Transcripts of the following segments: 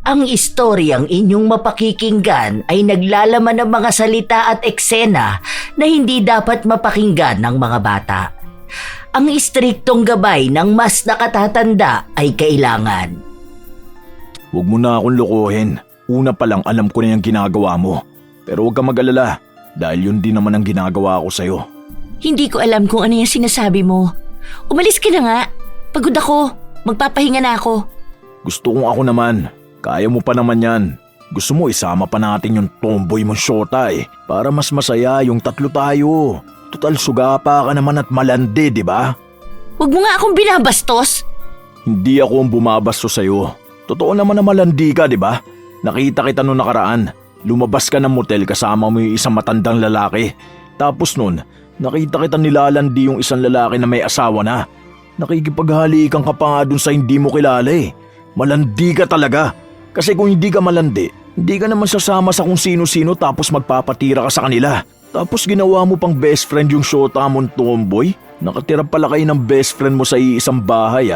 Ang istoryang inyong mapakikinggan ay naglalaman ng mga salita at eksena na hindi dapat mapakinggan ng mga bata. Ang istriktong gabay ng mas nakatatanda ay kailangan. Huwag mo na akong lokohin. Una pa lang alam ko na yung ginagawa mo. Pero huwag kang mag-alala dahil yun din naman ang ginagawa ko sa'yo. Hindi ko alam kung ano yung sinasabi mo. Umalis ka na nga. Pagod ako. Magpapahinga na ako. Gusto kong ako naman. Kaya mo pa naman yan. Gusto mo isama pa natin yung tomboy mong shota para mas masaya yung tatlo tayo. Total sugapa ka naman at malandi, di ba? Huwag mo nga akong binabastos. Hindi ako ang bumabastos sa'yo. Totoo naman na malandi ka, di ba? Nakita kita noong nakaraan. Lumabas ka ng motel kasama mo yung isang matandang lalaki. Tapos nun, nakita kita nilalandi yung isang lalaki na may asawa na. Nakikipaghalikan ka pa nga dun sa hindi mo kilala Malandi ka talaga. Kasi kung hindi ka malandi, hindi ka naman sasama sa kung sino-sino tapos magpapatira ka sa kanila. Tapos ginawa mo pang best friend yung shota mong tomboy? Nakatira pala kayo ng best friend mo sa iisang bahay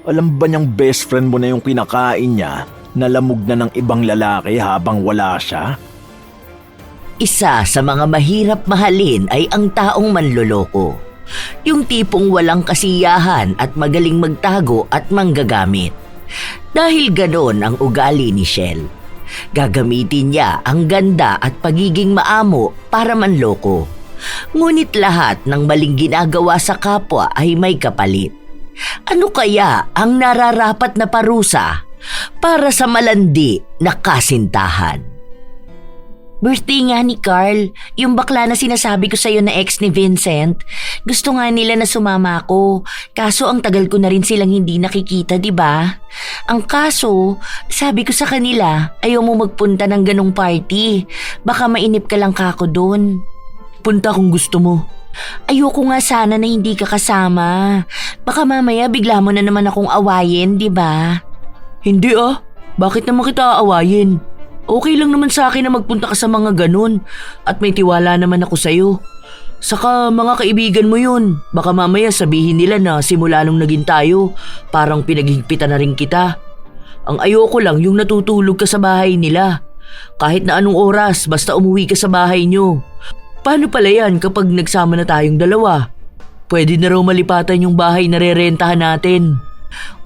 Alam ba niyang best friend mo na yung kinakain niya? Nalamog na ng ibang lalaki habang wala siya? Isa sa mga mahirap mahalin ay ang taong manloloko. Yung tipong walang kasiyahan at magaling magtago at manggagamit. Dahil ganon ang ugali ni Shell. Gagamitin niya ang ganda at pagiging maamo para manloko. Ngunit lahat ng maling ginagawa sa kapwa ay may kapalit. Ano kaya ang nararapat na parusa para sa malandi na kasintahan? Birthday nga ni Carl, yung bakla na sinasabi ko sa'yo na ex ni Vincent. Gusto nga nila na sumama ako, kaso ang tagal ko na rin silang hindi nakikita, di ba? Ang kaso, sabi ko sa kanila, ayaw mo magpunta ng ganong party. Baka mainip ka lang kako doon. Punta kung gusto mo. Ayoko nga sana na hindi ka kasama. Baka mamaya bigla mo na naman akong awayin, di ba? Hindi Bakit naman kita aawayin? Okay lang naman sa akin na magpunta ka sa mga ganun at may tiwala naman ako sa'yo. Saka mga kaibigan mo yun, baka mamaya sabihin nila na simula nung naging tayo, parang pinaghigpitan na rin kita. Ang ayoko lang yung natutulog ka sa bahay nila. Kahit na anong oras, basta umuwi ka sa bahay nyo. Paano pala yan kapag nagsama na tayong dalawa? Pwede na raw malipatan yung bahay na rerentahan natin.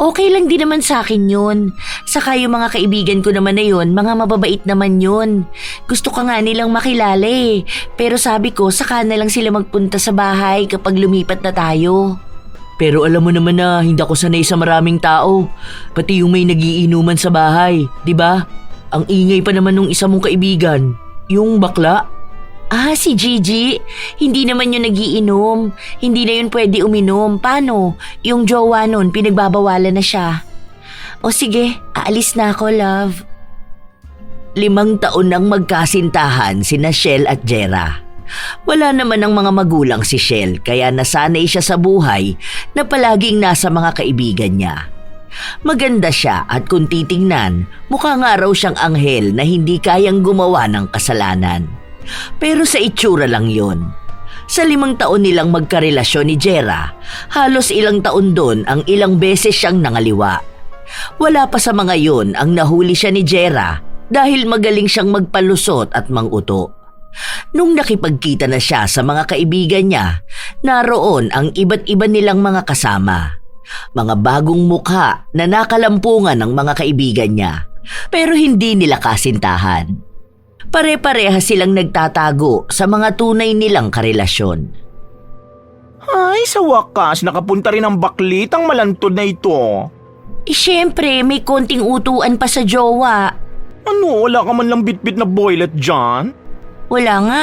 Okay lang din naman sa akin yun. Saka yung mga kaibigan ko naman na yun, mga mababait naman yun. Gusto ka nga nilang makilala Pero sabi ko, saka na lang sila magpunta sa bahay kapag lumipat na tayo. Pero alam mo naman na hindi ako sanay sa maraming tao. Pati yung may nagiinuman sa bahay, di ba? Ang ingay pa naman nung isa mong kaibigan, yung bakla. Si Gigi. Hindi naman yun nagiinom. Hindi na yun pwede uminom. Paano? Yung jowa nun, pinagbabawalan na siya. O sige, aalis na ako, love. 5 taon nang magkasintahan sina Shell at Jera. Wala naman ng mga magulang si Shell kaya nasanay siya sa buhay na palaging nasa mga kaibigan niya. Maganda siya at kung titingnan, mukha nga raw siyang anghel na hindi kayang gumawa ng kasalanan. Pero sa itsura lang yon. Sa 5 taon nilang magkarelasyon ni Jera, halos ilang taon doon ang ilang beses siyang nangaliwa. Wala pa sa mga yon ang nahuli siya ni Jera dahil magaling siyang magpalusot at manguto. Nung nakipagkita na siya sa mga kaibigan niya, naroon ang iba't iba nilang mga kasama. Mga bagong mukha na nakalampungan ng mga kaibigan niya, pero hindi nila kasintahan. Pare-pareha silang nagtatago sa mga tunay nilang karelasyon. Ay, sa wakas, nakapunta rin ang baklit ang malantod na ito. Siyempre, may konting utuan pa sa jowa. Ano, wala ka man lang bitbit na boylet dyan? Wala nga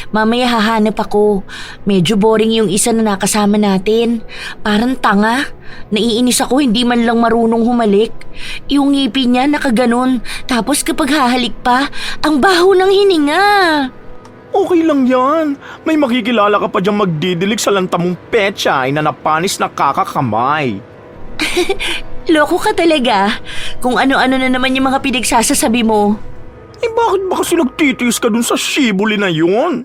Mamaya hahanap ako. Medyo boring yung isa na nakasama natin. Parang tanga. Naiinis ako hindi man lang marunong humalik. Yung ngipin niya nakaganon. Tapos kapag hahalik pa, ang baho ng hininga. Okay lang yan. May makikilala ka pa dyan magdidilig sa lanta mong pechay na napanis na kakakamay. Loko ka talaga. Kung ano-ano na naman yung mga pinagsasasabi mo. Bakit ba kasi nagtitiis ka dun sa shibuli na yun?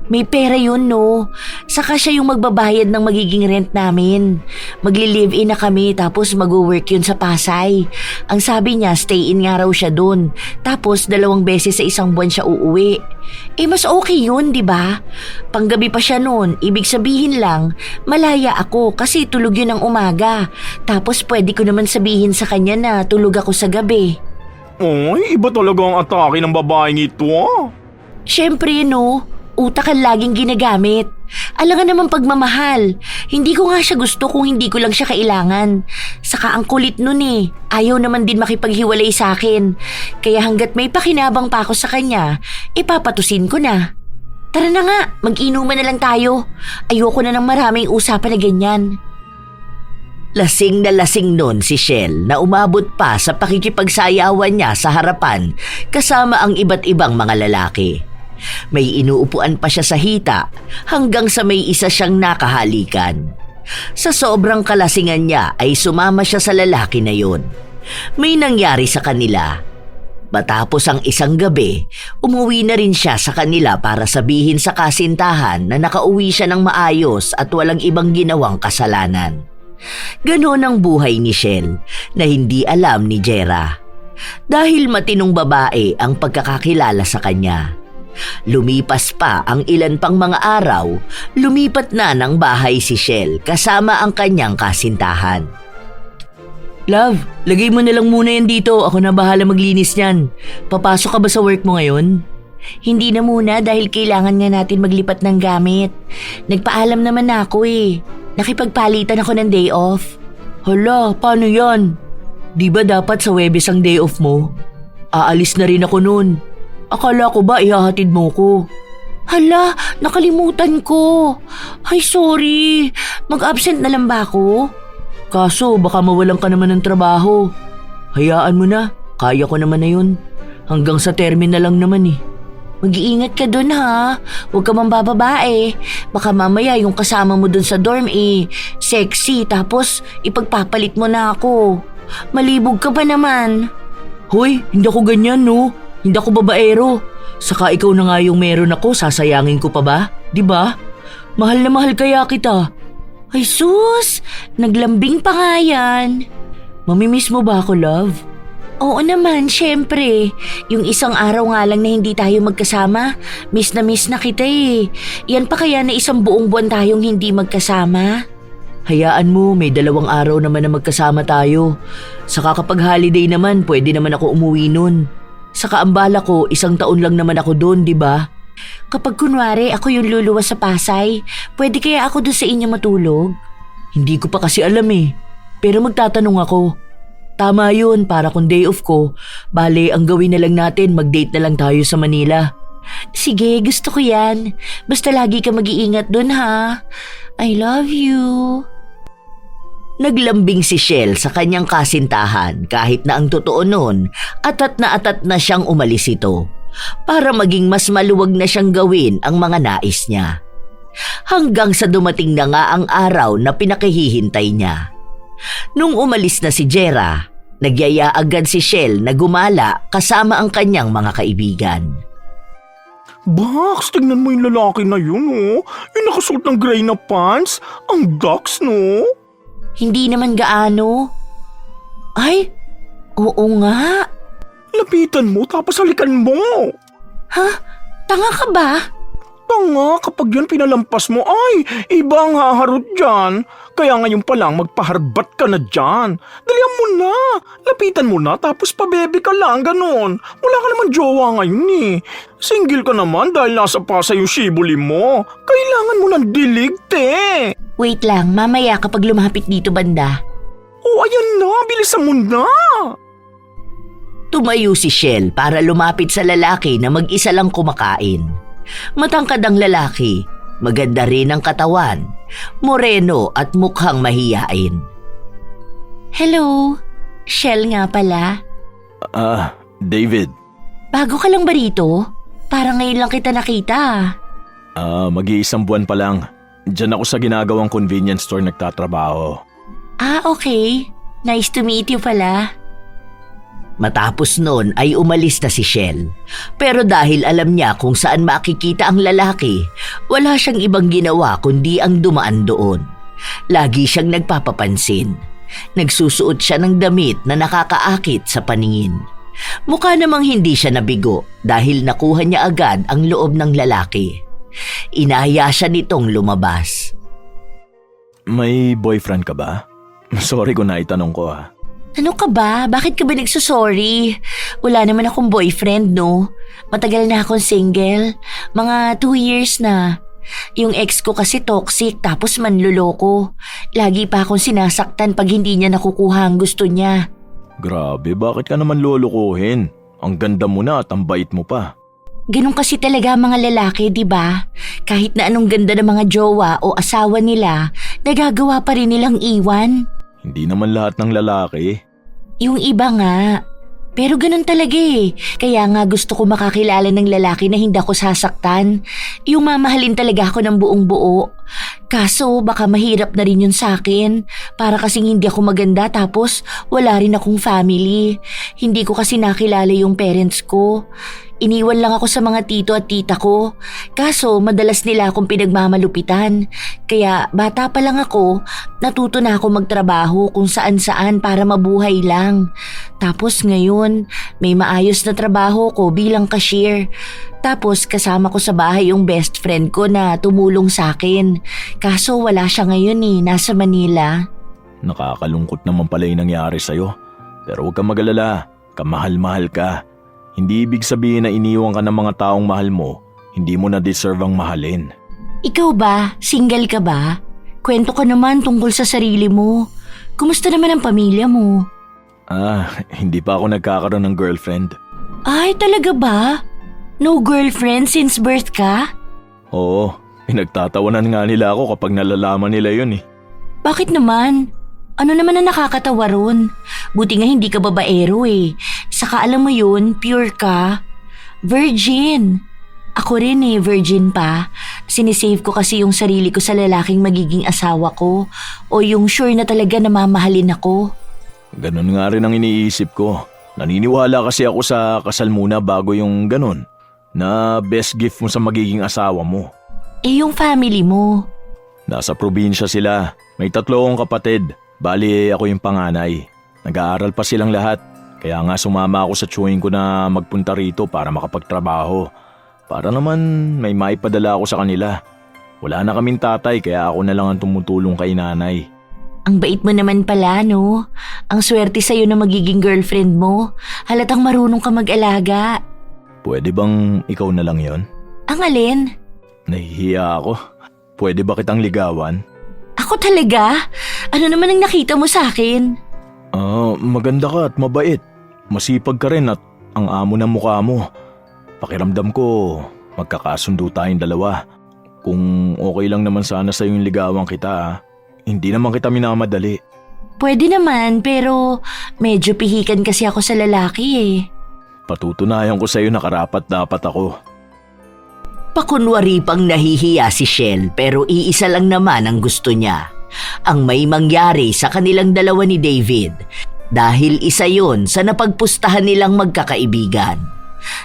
May pera yun, no? Saka siya yung magbabayad ng magiging rent namin. Magli-live-in na kami tapos mag-work yun sa Pasay. Ang sabi niya, stay-in nga raw siya dun. Tapos 2 beses sa isang buwan siya uuwi. Mas okay yun, di ba? Panggabi pa siya nun, ibig sabihin lang, malaya ako kasi tulog yun ng umaga. Tapos pwede ko naman sabihin sa kanya na tulog ako sa gabi. Ay, iba talaga ang atake ng babaeng ito ah. Siyempre, no? Utak ang laging ginagamit. Alangan naman pagmamahal. Hindi ko nga siya gusto kung hindi ko lang siya kailangan. Saka ang kulit nun eh. Ayaw naman din makipaghiwalay sa akin. Kaya hanggat may pakinabang pa ako sa kanya, ipapatusin ko na. Tara na nga, mag-inuman na lang tayo. Ayoko na ng maraming usapan na ganyan. Lasing na lasing nun si Shell na umabot pa sa pakikipagsayawan niya sa harapan kasama ang iba't ibang mga lalaki. May inuupuan pa siya sa hita hanggang sa may isa siyang nakahalikan. Sa sobrang kalasingan niya ay sumama siya sa lalaki na yon. May nangyari sa kanila. Matapos ang isang gabi, umuwi na rin siya sa kanila para sabihin sa kasintahan na nakauwi siya ng maayos at walang ibang ginawang kasalanan. Ganon ang buhay ni Shell na hindi alam ni Jera. Dahil matinong babae ang pagkakakilala sa kanya. Lumipas pa ang ilan pang mga araw, lumipat na ng bahay si Shell kasama ang kanyang kasintahan. Love, lagay mo na lang muna yan dito. Ako na bahala maglinis niyan. Papasok ka ba sa work mo ngayon? Hindi na muna dahil kailangan nga natin maglipat ng gamit. Nagpaalam naman na ako eh. Nakipagpalitan ako ng day off. Hala, paano yan? Di ba dapat sa Webes ang day off mo? Aalis na rin ako noon. Akala ko ba ihahatid mo ko? Hala, nakalimutan ko. Ay, sorry. Mag-absent na lang ba ako? Kaso baka mawalan ka naman ng trabaho. Hayaan mo na, kaya ko naman na yun. Hanggang sa terminal lang naman eh. Mag-iingat ka dun ha. Huwag ka mang bababae. Baka mamaya yung kasama mo dun sa dorm sexy tapos ipagpapalit mo na ako. Malibog ka pa naman. Hoy, hindi ako ganyan no. Hindi ako babaero. Saka ikaw na nga yung meron ako, sasayangin ko pa ba? Diba? Mahal na mahal kaya kita. Ay sus, naglambing pa nga yan. Mamimiss mo ba ako, love? Oo naman, syempre. Yung isang araw nga lang na hindi tayo magkasama, miss na kita eh. Yan pa kaya na isang buong buwan tayong hindi magkasama? Hayaan mo, may 2 araw naman na magkasama tayo. Saka kapag holiday naman, pwede naman ako umuwi nun. Saka ang bala ko, 1 taon lang naman ako doon, di ba? Kapag kunwari ako yung luluwas sa Pasay, pwede kaya ako doon sa inyo matulog? Hindi ko pa kasi alam eh. Pero magtatanong ako. Tama yun, para kung day off ko, bale ang gawin na lang natin, mag-date na lang tayo sa Manila. Sige, gusto ko yan. Basta lagi ka mag-iingat doon ha. I love you. Naglambing si Shell sa kanyang kasintahan kahit na ang totoo nun, atat na siyang umalis ito para maging mas maluwag na siyang gawin ang mga nais niya. Hanggang sa dumating na nga ang araw na pinakihihintay niya. Nung umalis na si Jera, nagyaya agad si Shell na gumala kasama ang kanyang mga kaibigan. Bax, tignan mo yung lalaki na yun oh. Yung nakasuot ng gray na pants. Ang ducks no? Hindi naman gaano. Ay, oo nga. Lapitan mo tapos halikan mo. Ha? Tanga ka ba? Tanga, kapag yan pinalampas mo, ay, iba ang haharot dyan. Kaya ngayon pa lang magpaharbat ka na dyan. Dalihan mo na, lapitan mo na tapos pabebe ka lang, ganon. Wala ka naman jowa ngayon eh. Single ka naman dahil nasa Pasay yung shibuli mo. Kailangan mo ng dilig, te. Wait lang, mamaya kapag lumapit dito banda. Oh, ayan na, bilisan mo na. Tumayo si Shell para lumapit sa lalaki na mag-isa lang kumakain. Matangkad ang lalaki, maganda rin ang katawan, moreno at mukhang mahiyain. Hello, Shell nga pala. David. Bago ka lang ba rito? Parang ngayon lang kita nakita. Mag-iisang buwan pa lang. Diyan ako sa ginagawang convenience store nagtatrabaho. Ah, okay. Nice to meet you pala. Matapos noon ay umalis na si Shell. Pero dahil alam niya kung saan makikita ang lalaki, wala siyang ibang ginawa kundi ang dumaan doon. Lagi siyang nagpapapansin. Nagsusuot siya ng damit na nakakaakit sa paningin. Mukha namang hindi siya nabigo dahil nakuha niya agad ang loob ng lalaki. Inaya siya nitong lumabas. May boyfriend ka ba? Sorry kung naitanong ko ha. Ano ka ba? Bakit ka ba nagsusorry? Wala naman akong boyfriend, no? Matagal na akong single. Mga 2 years na. Yung ex ko kasi toxic tapos manluloko. Lagi pa akong sinasaktan pag hindi niya nakukuha ang gusto niya. Grabe, bakit ka naman lulukuhin? Ang ganda mo na at ang bait mo pa. Ganun kasi talaga ang mga lalaki, di ba? Kahit na anong ganda ng mga jowa o asawa nila, nagagawa pa rin nilang iwan. Hindi naman lahat ng lalaki. Yung iba nga. Pero ganun talaga eh. Kaya nga gusto ko makakilala ng lalaki na hindi ako sasaktan. Yung mamahalin talaga ako ng buong buo. Kaso baka mahirap na rin yun sa akin. Para kasing hindi ako maganda tapos wala rin akong family. Hindi ko kasi nakilala yung parents ko. Iniwan lang ako sa mga tito at tita ko. Kaso madalas nila akong pinagmamalupitan. Kaya bata pa lang ako, natuto na ako magtrabaho kung saan-saan para mabuhay lang. Tapos ngayon, may maayos na trabaho ko bilang cashier. Tapos kasama ko sa bahay yung best friend ko na tumulong sa akin. Kaso wala siya ngayon nasa Manila. Nakakalungkot naman pala yung nangyari sa'yo. Pero huwag kang mag-alala, kamahal-mahal ka. Hindi ibig sabihin na iniwan ka ng mga taong mahal mo, hindi mo na deserve ang mahalin. Ikaw ba? Single ka ba? Kwento ka naman tungkol sa sarili mo. Kumusta naman ang pamilya mo? Hindi pa ako nagkakaroon ng girlfriend. Ay, talaga ba? No girlfriend since birth ka? Oo, pinagtatawanan nga nila ako kapag nalalaman nila yun eh. Bakit naman? Ano naman ang nakakatawa ron? Buti nga hindi ka babaero eh. Saka alam mo yun, pure ka. Virgin. Ako rin virgin pa. Sinisave ko kasi yung sarili ko sa lalaking magiging asawa ko. O yung sure na talaga na mamahalin ako. Ganun nga rin ang iniisip ko. Naniniwala kasi ako sa kasal muna bago yung ganun. Na best gift mo sa magiging asawa mo. Eh yung family mo? Nasa probinsya sila. May 3 akong kapatid. Bali ako yung panganay. Nag-aaral pa silang lahat. Kaya nga sumama ako sa tsuhin ko na magpunta rito para makapagtrabaho. Para naman may maipadala ako sa kanila. Wala na kaming tatay kaya ako na lang ang tumutulong kay nanay. Ang bait mo naman pala, no? Ang swerte sa'yo na magiging girlfriend mo. Halatang marunong ka mag-alaga. Pwede bang ikaw na lang yon? Ang alin? Nahihiya ako. Pwede ba kitang ligawan? Ako talaga? Ano naman ang nakita mo sa akin? Maganda ka at mabait. Masipag ka rin at ang amo ng mukha mo. Pakiramdam ko, magkakasundo tayong dalawa. Kung okay lang naman sana sa yung ligawan kita, hindi naman kita minamadali. Pwede naman, pero medyo pihikan kasi ako sa lalaki eh. Patutunayan ko sa'yo na karapat-dapat ako. Pakunwari pang nahihiya si Shell pero iisa lang naman ang gusto niya. Ang may mangyari sa kanilang dalawa ni David dahil isa yon sa napagpustahan nilang magkakaibigan.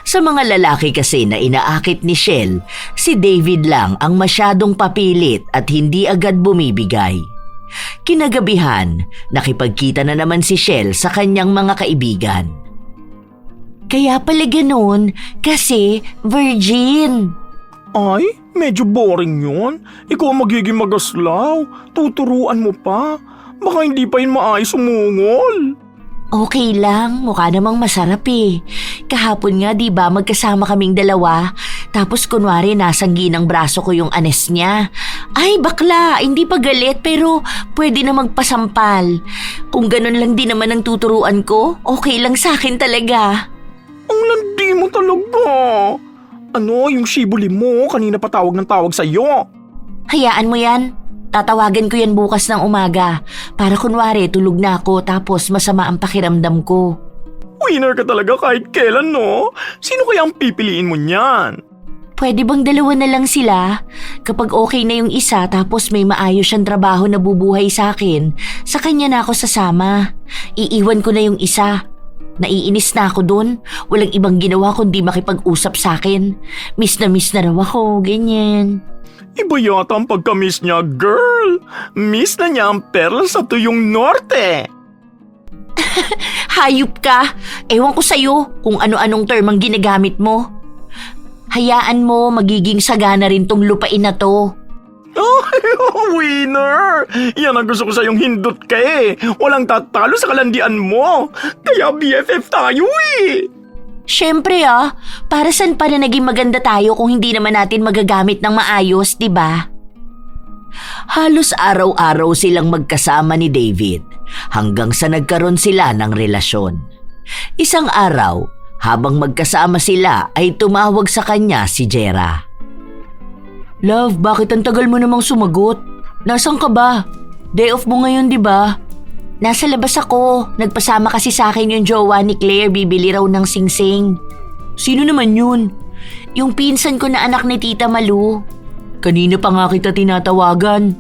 Sa mga lalaki kasi na inaakit ni Shell, si David lang ang masyadong papilit at hindi agad bumibigay. Kinagabihan, nakipagkita na naman si Shell sa kanyang mga kaibigan. Kaya pala ganun, kasi virgin. Ay, medyo boring yun. Ikaw ang magiging magaslaw. Tuturuan mo pa. Baka hindi pa yun maayos umungol. Okay lang, mukha namang masarap eh. Kahapon nga di ba magkasama kaming dalawa, tapos kunwari nasanggi ng braso ko yung anes niya. Ay bakla, hindi pa galit pero pwede na magpasampal. Kung ganun lang din naman ang tuturuan ko, okay lang sa akin talaga. Ang landi mo talaga. Ano, yung shibuli mo, kanina pa tawag ng tawag sa'yo. Hayaan mo yan. Tatawagan ko yan bukas ng umaga. Para kunwari tulog na ako tapos masama ang pakiramdam ko. Winner ka talaga kahit kailan, no? Sino kaya ang pipiliin mo niyan? Pwede bang dalawa na lang sila? Kapag okay na yung isa tapos may maayos siyang trabaho na bubuhay sa akin, sa kanya na ako sasama. Iiwan ko na yung isa. Naiinis na ako dun. Walang ibang ginawa kundi makipag-usap sa akin. Miss na raw ako, ganyan. Iba yata ang pagka-miss niya, girl. Miss na niya ang perla sa tuyong norte. Hayop ka! Ewan ko sa'yo kung ano-anong term ang ginagamit mo. Hayaan mo, magiging sagana rin tong lupain na to. Oh, winner! Yan ang gusto ko sa'yong hindot ka eh. Walang tatalo sa kalandian mo. Kaya BFF tayo eh. Siyempre para saan pa na naging maganda tayo kung hindi naman natin magagamit ng maayos, di ba? Halos araw-araw silang magkasama ni David hanggang sa nagkaroon sila ng relasyon. Isang araw, habang magkasama sila ay tumawag sa kanya si Jera. Love, bakit ang tagal mo namang sumagot? Nasaan ka ba? Day off mo ngayon, di ba? Nasa labas ako. Nagpasama kasi sa akin yung jowa ni Claire, bibili raw ng singsing. Sino naman yun? Yung pinsan ko na anak ni Tita Malu. Kanina pa nga kita tinatawagan.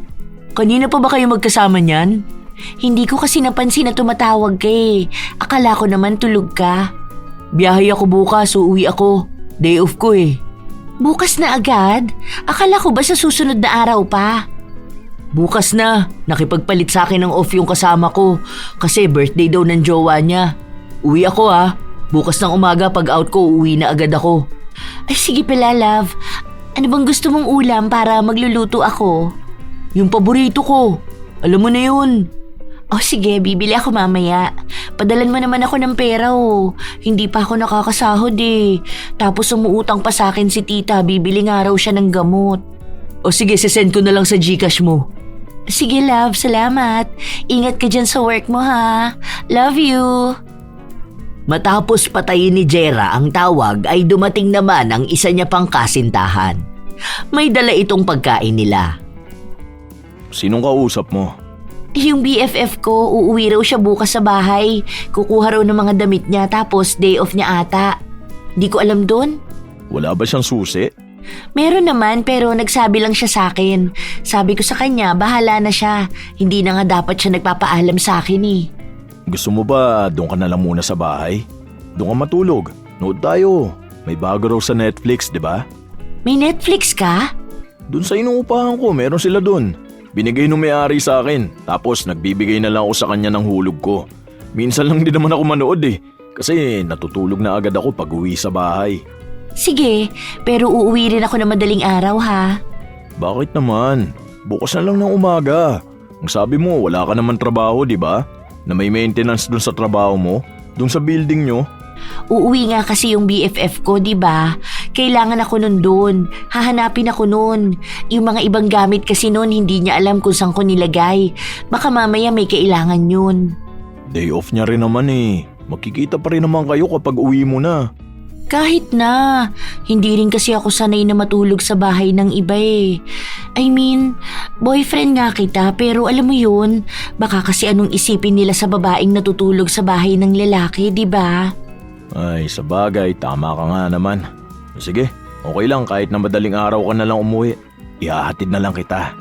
Kanina pa ba kayo magkasama niyan? Hindi ko kasi napansin na tumatawag ka eh. Akala ko naman tulog ka. Biyahe ako bukas, uuwi ako. Day off ko eh. Bukas na agad? Akala ko ba sa susunod na araw pa? Bukas na. Nakipagpalit sa akin ng off yung kasama ko kasi birthday daw ng jowa niya. Uwi ako Bukas ng umaga pag out ko, uuwi na agad ako. Ay sige pala, love. Ano bang gusto mong ulam para magluluto ako? Yung paborito ko. Alam mo na yun. Oh sige, bibili ako mamaya. Padalan mo naman ako ng pera Hindi pa ako nakakasahod eh. Tapos umuutang pa sa akin si tita, bibili nga raw siya ng gamot. O sige, sisend ko na lang sa GCash mo. Sige love, salamat. Ingat ka dyan sa work mo ha. Love you. Matapos patayin ni Jera ang tawag ay dumating naman ang isa niya pang kasintahan. May dala itong pagkain nila. Sinong kausap mo? Yung BFF ko, uuwi raw siya bukas sa bahay. Kukuha raw ng mga damit niya tapos day off niya ata. Di ko alam dun. Wala ba siyang susi? Meron naman pero nagsabi lang siya sa akin. Sabi ko sa kanya, bahala na siya. Hindi na nga dapat siya nagpapaalam sa akin eh. Gusto mo ba doon ka na lang muna sa bahay? Doon ka matulog. Nood tayo. May bago raw sa Netflix, di ba? May Netflix ka? Doon sa inuupahan ko, meron sila doon. Binigay nung may-ari sa akin. Tapos nagbibigay na lang ako sa kanya ng hulog ko. Minsan lang din naman ako manood eh. Kasi natutulog na agad ako pag uwi sa bahay. Sige, pero uuwi rin ako na madaling araw ha. Bakit naman? Bukas na lang ng umaga. Ang sabi mo, wala ka naman trabaho, di ba? Na may maintenance dun sa trabaho mo? Dun sa building nyo? Uuwi nga kasi yung BFF ko, di ba? Kailangan ako nun doon. Hahanapin ako nun. Yung mga ibang gamit kasi nun, hindi niya alam kung saan ko nilagay. Baka mamaya may kailangan yun. Day off niya rin naman eh. Magkikita pa rin naman kayo kapag uwi mo na. Kahit na. Hindi rin kasi ako sanay na matulog sa bahay ng iba eh. I mean, boyfriend nga kita pero alam mo yun, baka kasi anong isipin nila sa babaeng natutulog sa bahay ng lalaki, di ba? Ay, sa bagay, tama ka nga naman. Sige, okay lang kahit na madaling araw ka na lang umuwi. Ihahatid na lang kita.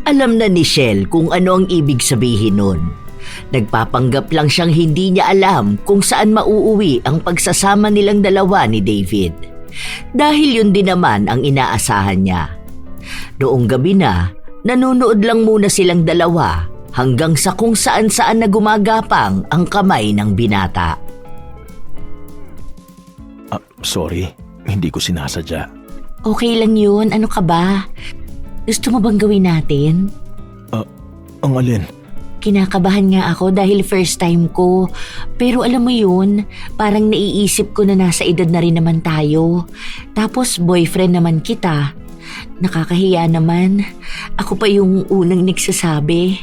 Alam na ni Shell kung ano ang ibig sabihin nun. Nagpapanggap lang siyang hindi niya alam kung saan mauuwi ang pagsasama nilang dalawa ni David. Dahil yun din naman ang inaasahan niya. Noong gabi na, nanonood lang muna silang dalawa hanggang sa kung saan-saan na gumagapang ang kamay ng binata. Sorry, hindi ko sinasadya. Okay lang yun, ano ka ba? Gusto mo bang gawin natin? Ang alin? Kinakabahan nga ako dahil first time ko. Pero alam mo yun, parang naiisip ko na nasa edad na rin naman tayo. Tapos boyfriend naman kita. Nakakahiya naman. Ako pa yung unang nagsasabi.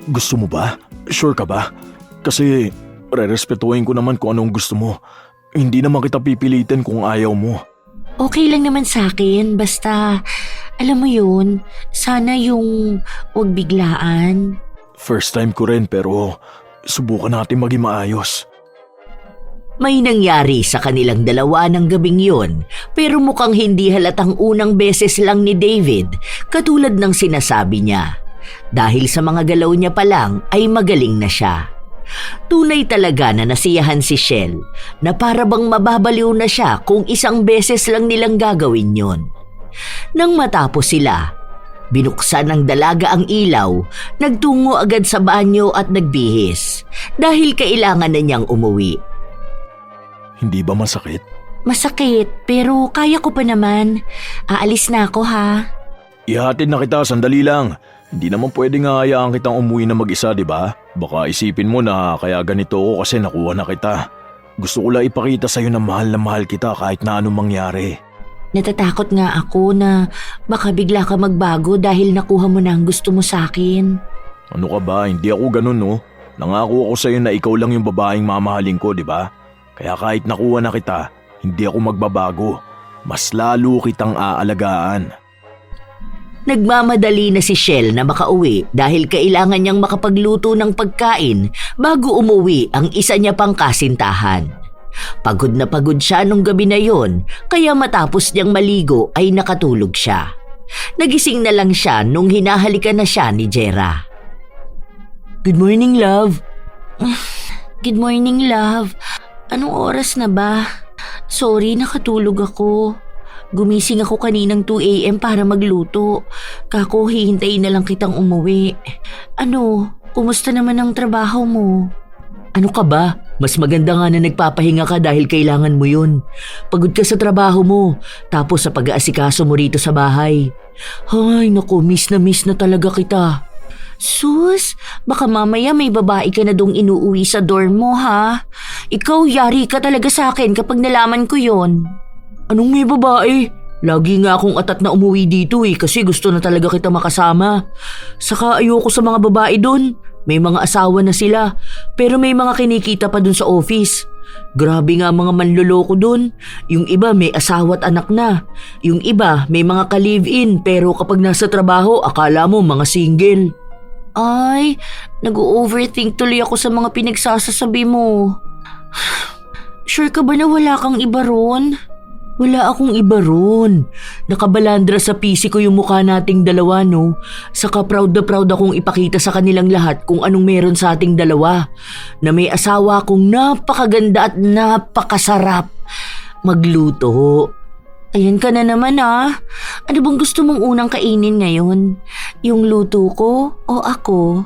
Gusto mo ba? Sure ka ba? Kasi rerespetuhin ko naman kung anong gusto mo. Hindi naman kita pipilitin kung ayaw mo. Okay lang naman sa akin, basta alam mo yun, sana yung huwag biglaan. First time ko rin pero subukan natin maging maayos. May nangyari sa kanilang dalawa ng gabing yun pero mukhang hindi halatang unang beses lang ni David katulad ng sinasabi niya. Dahil sa mga galaw niya pa lang ay magaling na siya. Tunay talaga na nasiyahan si Shell na para bang mababaliw na siya kung isang beses lang nilang gagawin yon. Nang matapos sila, binuksan ng dalaga ang ilaw, nagtungo agad sa banyo at nagbihis dahil kailangan na niyang umuwi. Hindi ba masakit? Masakit, pero kaya ko pa naman. Aalis na ako ha. Ihatid na kita, sandali lang. Hindi naman pwedeng hayaan kitang umuwi na mag-isa, di ba? Baka isipin mo na kaya ganito ako kasi nakuha na kita. Gusto ko lang ipakita sa'yo na mahal kita kahit na anong mangyari. Natatakot nga ako na baka bigla ka magbago dahil nakuha mo na ang gusto mo sa akin. Ano ka ba? Hindi ako ganun, no? Nangako ako sa'yo na ikaw lang yung babaeng mamahalin ko, di ba? Kaya kahit nakuha na kita, hindi ako magbabago. Mas lalo kitang aalagaan. Nagmamadali na si Shell na makauwi dahil kailangan niyang makapagluto ng pagkain bago umuwi ang isa niya pang kasintahan. Pagod na pagod siya nung gabi na yon, kaya matapos niyang maligo ay nakatulog siya. Nagising na lang siya nung hinahalikan na siya ni Jera. Good morning, love. Good morning, love. Anong oras na ba? Sorry, nakatulog ako. Gumising ako kaninang 2 a.m. para magluto. Kako, hihintayin na lang kitang umuwi. Ano, kumusta naman ang trabaho mo? Ano ka ba? Mas maganda nga na nagpapahinga ka dahil kailangan mo yun. Pagod ka sa trabaho mo, tapos sa pag-aasikaso mo rito sa bahay. Ay, naku, miss na talaga kita. Sus, baka mamaya may babae ka na dong inuuwi sa dorm mo ha? Ikaw, yari ka talaga sa akin kapag nalaman ko yon. Anong may babae? Lagi nga akong atat na umuwi dito kasi gusto na talaga kita makasama. Saka ayoko sa mga babae doon. May mga asawa na sila, pero may mga kinikita pa doon sa office. Grabe nga mga manloloko doon. Yung iba may asawa at anak na. Yung iba may mga ka-live-in pero kapag nasa trabaho akala mo mga single. Ay, nag-overthink tuloy ako sa mga pinagsasasabi mo. Sure ka ba na wala kang iba ron? Wala akong iba ron. Nakabalandra sa PC ko yung mukha nating dalawa, no? Saka proud na proud akong ipakita sa kanilang lahat kung anong meron sa ating dalawa. Na may asawa akong napakaganda at napakasarap magluto. Ayan ka na naman ah. Ano bang gusto mong unang kainin ngayon? Yung luto ko o ako?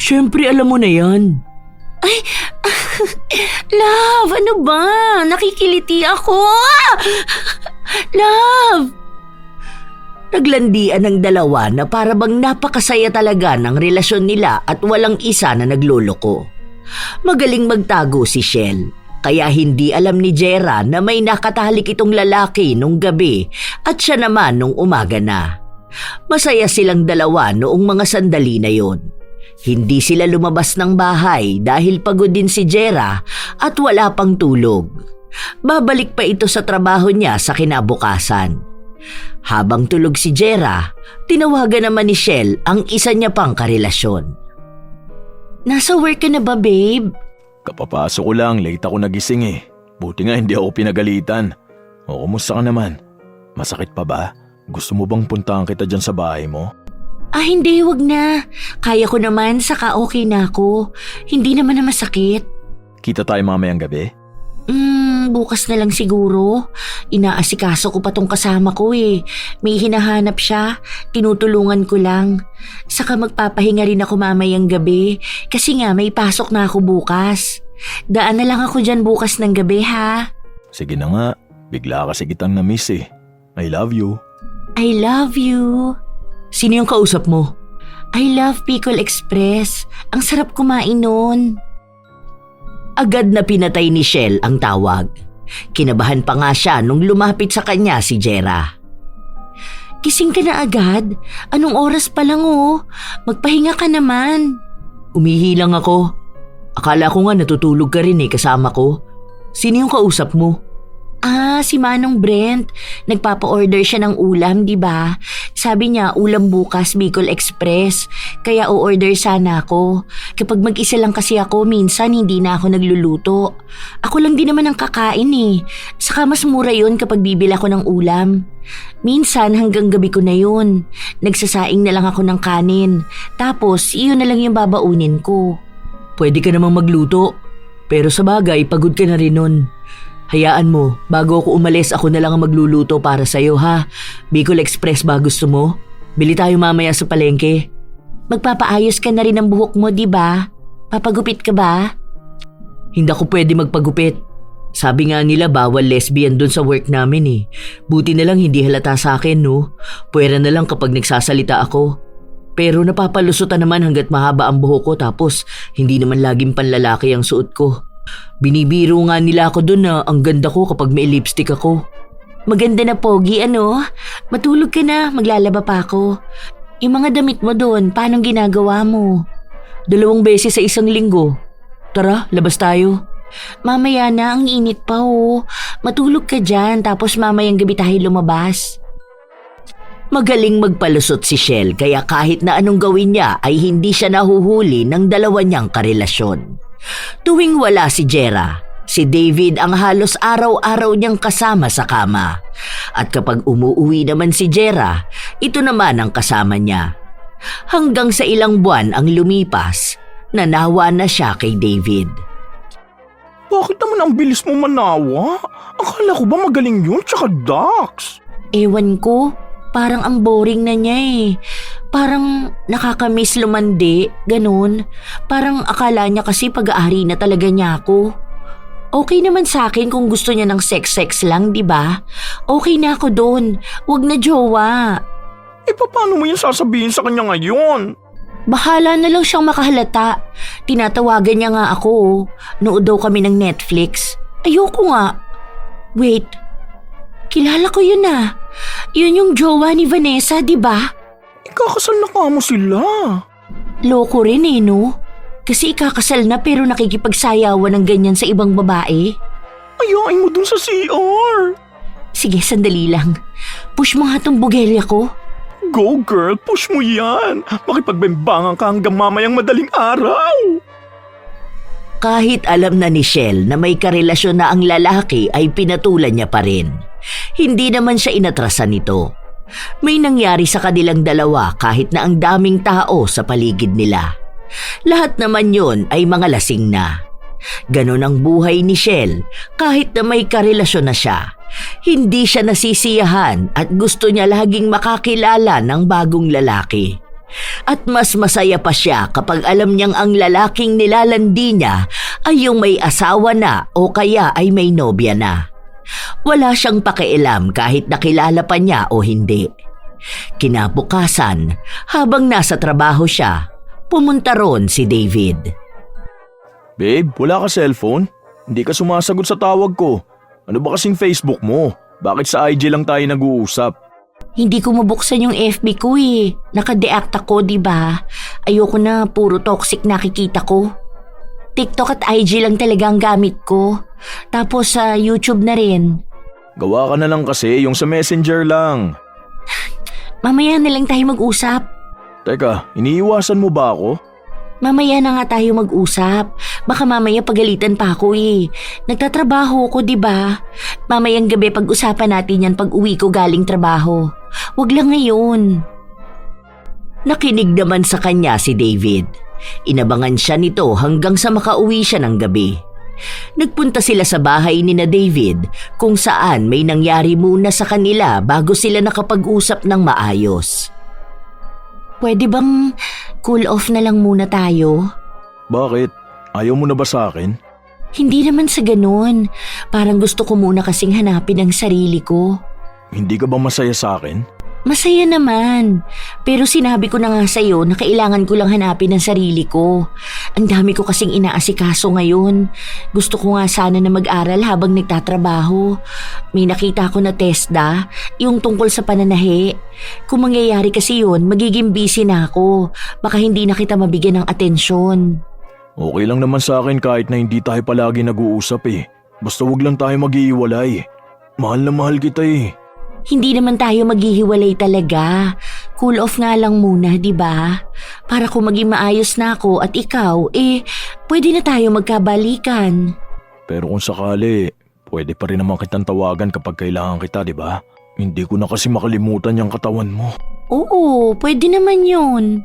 Siyempre alam mo na yan. Ay, love, ano ba? Nakikiliti ako. Love! Naglandian ng dalawa na para bang napakasaya talaga ng relasyon nila at walang isa na nagloloko. Magaling magtago si Shell, kaya hindi alam ni Jera na may nakatalik itong lalaki nung gabi at siya naman nung umaga na. Masaya silang dalawa noong mga sandali na yon. Hindi sila lumabas ng bahay dahil pagod din si Jera at wala pang tulog. Babalik pa ito sa trabaho niya sa kinabukasan. Habang tulog si Jera, tinawagan naman ni Shell ang isa niya pang karelasyon. Nasa work ka na ba, babe? Kapapasok ko lang, late ako nagising eh. Buti nga hindi ako pinagalitan. O, kumusta ka naman? Masakit pa ba? Gusto mo bang puntahan kita dyan sa bahay mo? Ah, hindi, wag na. Kaya ko naman, saka okay na ako. Hindi naman na masakit. Kita tayo mamayang gabi? Bukas na lang siguro. Inaasikaso ko pa tong kasama ko eh. May hinahanap siya, tinutulungan ko lang. Saka magpapahinga rin ako mamayang gabi kasi nga may pasok na ako bukas. Daan na lang ako dyan bukas ng gabi ha. Sige na nga, bigla kasi kitang na-miss eh. I love you. I love you. Sino yung kausap mo? I love Pickle Express. Ang sarap kumain nun. Agad na pinatay ni Shell ang tawag. Kinabahan pa nga siya nung lumapit sa kanya si Jera. Gising ka na agad? Anong oras pa lang oh? Magpahinga ka naman. Umihi lang ako. Akala ko nga natutulog ka rin kasama ko. Sino yung kausap mo? Ah, si Manong Brent. Nagpapa-order siya ng ulam, di ba? Sabi niya, ulam bukas, Bicol Express. Kaya o-order sana ako. Kapag mag-isa lang kasi ako, minsan hindi na ako nagluluto. Ako lang din naman ang kakain eh. Saka mas mura yun kapag bibili ako ng ulam. Minsan hanggang gabi ko na yun. Nagsasaing na lang ako ng kanin. Tapos, iyon na lang yung babaunin ko. Pwede ka namang magluto. Pero sa bagay, pagod ka na rin nun. Hayaan mo, bago ako umalis ako na lang ang magluluto para sa'yo ha. Bicol Express ba gusto mo? Bili tayo mamaya sa palengke. Magpapaayos ka na rin ng buhok mo, di ba? Papagupit ka ba? Hindi ako pwede magpagupit. Sabi nga nila bawal lesbian dun sa work namin eh. Buti na lang hindi halata sa akin no. Pwera na lang kapag nagsasalita ako. Pero napapalusutan naman hanggat mahaba ang buhok ko tapos hindi naman laging panlalaki ang suot ko. Binibiro nga nila ako dun na ang ganda ko kapag may lipstick ako. Maganda na pogi, ano? Matulog ka na, maglalaba pa ako. Yung mga damit mo doon, paano ginagawa mo? 2 beses sa isang linggo. Tara, labas tayo. Mamaya na, ang init pa oh. Matulog ka dyan, tapos mamayang gabi tayo lumabas. Magaling magpalusot si Shell kaya kahit na anong gawin niya ay hindi siya nahuhuli ng dalawa niyang karelasyon. Tuwing wala si Jera, si David ang halos araw-araw niyang kasama sa kama. At kapag umuuwi naman si Jera, ito naman ang kasama niya. Hanggang sa ilang buwan ang lumipas, nanawa na siya kay David. Bakit naman ang bilis mo manawa? Akala ko ba magaling yun tsaka Dax? Ewan ko, parang ang boring na niya eh. Parang nakakamiss lumandi, ganun. Parang akala niya kasi pag-aari na talaga niya ako. Okay naman sa akin kung gusto niya ng sex-sex lang, di ba? Okay na ako doon. Huwag na jowa. Paano mo yan sasabihin sa kanya ngayon? Bahala na lang siyang makahalata. Tinatawagan niya nga ako. Nood daw kami ng Netflix. Ayoko nga. Wait. Kilala ko yun ah. Yun yung jowa ni Vanessa, di ba? Ikakasal na ka mo sila. Loko rin eh, no? Kasi ikakasal na pero nakikipagsayawan ng ganyan sa ibang babae. Ayain mo dun sa CR. Sige, sandali lang. Push mo nga tong bugelya ko. Go girl, push mo yan. Makipagbembangan ka hanggang mamayang madaling araw. Kahit alam na ni Shell na may karelasyon na ang lalaki ay pinatulan niya pa rin. Hindi naman siya inatrasan nito. May nangyari sa kanilang dalawa kahit na ang daming tao sa paligid nila. Lahat naman yon ay mga lasing na. Ganon ang buhay ni Shell kahit na may karelasyon na siya. Hindi siya nasisiyahan at gusto niya laging makakilala ng bagong lalaki. At mas masaya pa siya kapag alam niyang ang lalaking nilalandi niya ay yung may asawa na o kaya ay may nobya na. Wala siyang pakialam kahit nakilala pa niya o hindi. Kinabukasan, habang nasa trabaho siya, pumunta ron si David. Babe, wala ka cellphone? Hindi ka sumasagot sa tawag ko. Ano ba kasing Facebook mo? Bakit sa IG lang tayo nag-uusap? Hindi ko mabuksan yung FB ko eh. Naka-deact ako, di ba? Ayoko na puro toxic nakikita ko. TikTok at IG lang talaga ang gamit ko. Tapos sa YouTube na rin. Gawa ka na lang kasi yung sa Messenger lang. Mamaya na lang tayo mag-usap. Teka, iniiwasan mo ba ako? Mamaya na nga tayo mag-usap. Baka mamaya pagalitan pa ako eh. Nagtatrabaho ko, di ba? Mamayang gabi pag-usapan natin yan pag uwi ko galing trabaho. Wag lang ngayon. Nakinig naman sa kanya si David. Inabangan siya nito hanggang sa makauwi siya ng gabi. Nagpunta sila sa bahay ni na David kung saan may nangyari muna sa kanila bago sila nakapag-usap ng maayos. Pwede bang cool off na lang muna tayo? Bakit? Ayaw mo na ba sa akin? Hindi naman sa ganun. Parang gusto ko muna kasing hanapin ang sarili ko. Hindi ka ba masaya sa akin? Masaya naman. Pero sinabi ko na nga sa'yo na kailangan ko lang hanapin ang sarili ko. Ang dami ko kasing inaasikaso ngayon. Gusto ko nga sana na mag-aral habang nagtatrabaho. May nakita ko na TESDA, yung tungkol sa pananahi. Kung mangyayari kasi yun, magiging busy na ako. Baka hindi na kita mabigyan ng atensyon. Okay lang naman sa akin kahit na hindi tayo palagi nag-uusap eh. Basta wag lang tayo mag-iiwalay. Mahal na mahal kita eh. Hindi naman tayo maghihiwalay talaga. Cool off nga lang muna, di ba? Para kung maging maayos na ako at ikaw, pwede na tayo magkabalikan. Pero kung sakali, pwede pa rin naman kitang tawagan kapag kailangan kita, di ba? Hindi ko na kasi makalimutan yung katawan mo. Oo, pwede naman yun.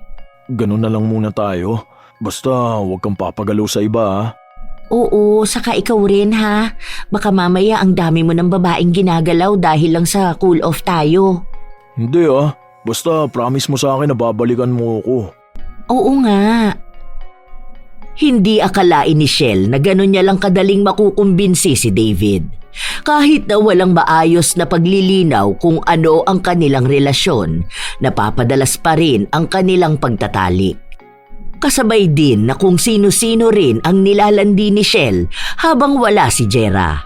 Ganun na lang muna tayo. Basta huwag kang papagalaw sa iba ha. Oo, saka ikaw rin ha. Baka mamaya ang dami mo ng babaeng ginagalaw dahil lang sa cool off tayo. Hindi basta promise mo sa akin na babalikan mo ako. Oo nga. Hindi akalain ni Shell na gano'n niya lang kadaling makukumbinsi si David. Kahit na walang maayos na paglilinaw kung ano ang kanilang relasyon, napapadalas pa rin ang kanilang pagtatalik. Kasabay din na kung sino-sino rin ang nilalandi ni Shell habang wala si Jera.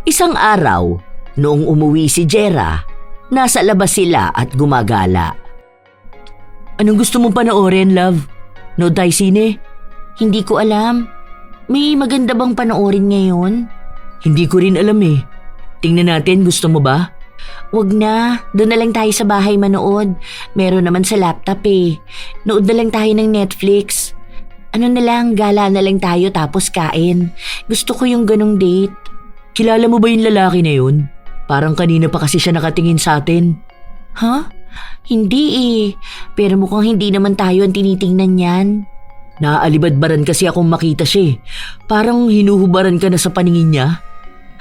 Isang araw, noong umuwi si Jera, nasa labas sila at gumagala. Anong gusto mong panoorin, love? No tayo sine? Hindi ko alam. May maganda bang panoorin ngayon? Hindi ko rin alam eh. Tingnan natin, gusto mo ba? Wag na, doon na lang tayo sa bahay manood. Meron naman sa laptop eh. Nood na lang tayo ng Netflix. Ano na lang, gala na lang tayo tapos kain. Gusto ko yung ganong date. Kilala mo ba yung lalaki na yun? Parang kanina pa kasi siya nakatingin sa atin. Huh? Hindi eh. Pero mukhang hindi naman tayo ang tinitingnan yan. Naaalibadbaran kasi akong makita siya eh. Parang hinuhubaran ka na sa paningin niya.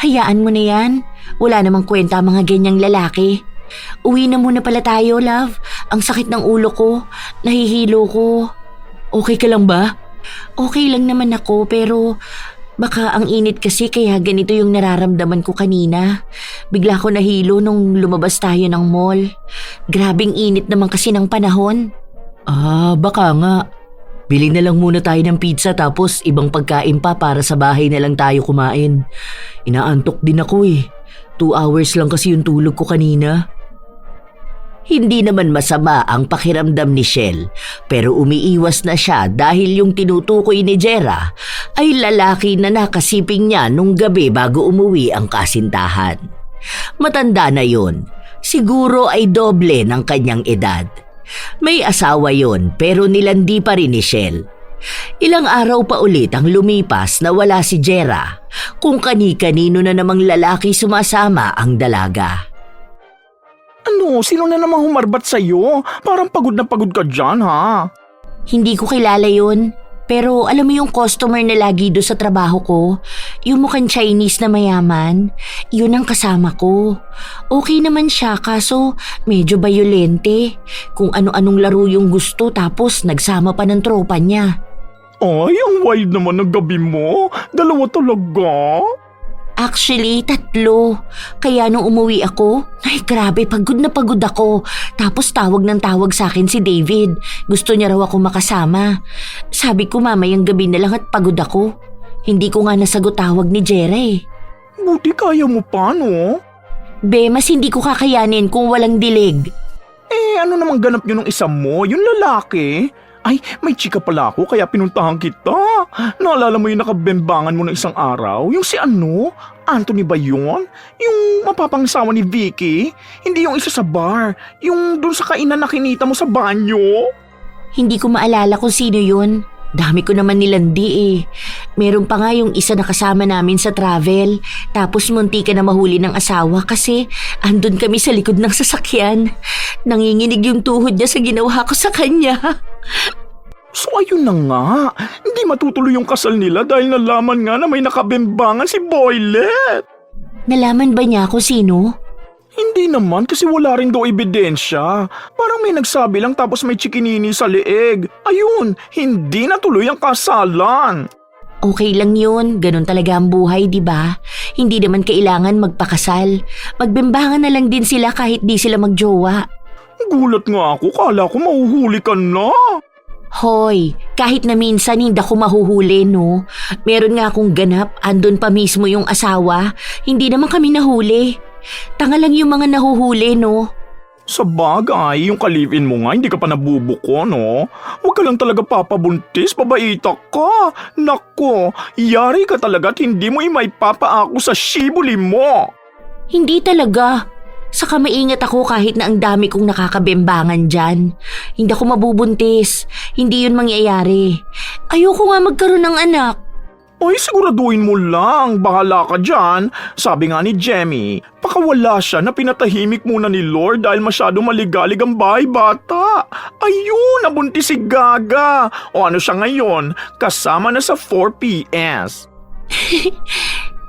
Hayaan mo na yan. Wala namang kwenta mga ganyang lalaki. Uwi na muna pala tayo, love. Ang sakit ng ulo ko. Nahihilo ko. Okay ka lang ba? Okay lang naman ako pero baka ang init kasi kaya ganito yung nararamdaman ko kanina. Bigla ko nahilo nung lumabas tayo ng mall. Grabing init naman kasi ng panahon. Baka nga. Bili na lang muna tayo ng pizza tapos ibang pagkain pa para sa bahay na lang tayo kumain. Inaantok din ako eh. 2 hours lang kasi yung tulog ko kanina. Hindi naman masama ang pakiramdam ni Shell pero umiiwas na siya dahil yung tinutukoy ni Jera ay lalaki na nakasiping niya nung gabi bago umuwi ang kasintahan. Matanda na yon. Siguro ay doble ng kanyang edad. May asawa yon pero nilandi pa rin ni Shell. Ilang araw pa ulit ang lumipas na wala si Jera kung kani-kanino na namang lalaki sumasama ang dalaga. Ano? Sino na namang humarbat sa'yo? Parang pagod na pagod ka dyan ha? Hindi ko kilala yun. Pero alam mo yung customer na lagi doon sa trabaho ko? Yung mukhang Chinese na mayaman? Yun ang kasama ko. Okay naman siya kaso medyo bayolente. Kung ano-anong laro yung gusto tapos nagsama pa ng tropa niya. Ay, ang wild naman ng gabi mo. 2 talaga? Actually, 3. Kaya nung umuwi ako, ay grabe, pagod na pagod ako. Tapos tawag ng tawag sa akin si David. Gusto niya raw ako makasama. Sabi ko mamayang gabi na lang at pagod ako. Hindi ko nga nasagot tawag ni Jera eh. Buti kaya mo pa, no? Be, mas hindi ko kakayanin kung walang dilig. Ano namang ganap yun ng isa mo? Yung lalaki? Ay, may chika pala ako kaya pinuntahan kita. Naalala mo yung nakabembangan mo ng isang araw? Yung si ano? Anthony ba yun? Yung mapapangsawa ni Vicky? Hindi yung isa sa bar. Yung dun sa kainan na kinita mo sa banyo? Hindi ko maalala kung sino yun. Dami ko naman nilandi eh. Meron pa nga yung isa na kasama namin sa travel. Tapos munti ka na mahuli ng asawa kasi andun kami sa likod ng sasakyan. Nanginginig yung tuhod niya sa ginawa ko sa kanya. So ayun na nga. Hindi matutuloy yung kasal nila dahil nalaman nga na may nakabembangan si Boylet. Nalaman ba niya kung sino? Hindi naman kasi wala rin daw ebidensya. Parang may nagsabi lang tapos may chikinini sa leeg. Ayun, hindi natuloy ang kasalan. Okay lang yun, ganun talaga ang buhay, di ba? Hindi naman kailangan magpakasal. Magbembangan na lang din sila kahit di sila magjowa. Gulat nga ako, kala ko mahuhuli ka na. Hoy, kahit na minsan hindi ako mahuhuli, no? Meron nga akong ganap, andun pa mismo yung asawa. Hindi naman kami nahuli. Tanga lang yung mga nahuhuli, no? Sa bagay, yung kalipin mo nga, hindi ka pa nabubuko, no? Huwag ka lang talaga papabuntis, babaita ka. Nako, yari ka talaga at hindi mo imaipapa-ako sa shibuli mo. Hindi talaga. Saka maingat ako kahit na ang dami kong nakakabembangan dyan. Hindi ako mabubuntis. Hindi yun mangyayari. Ayoko nga magkaroon ng anak. Ay, siguraduhin mo lang. Bahala ka dyan. Sabi nga ni Jemmy, pakawala siya na pinatahimik muna ni Lord dahil masyado maligalig ang bahay bata. Ayun, nabuntis si Gaga. O ano siya ngayon? Kasama na sa 4PS.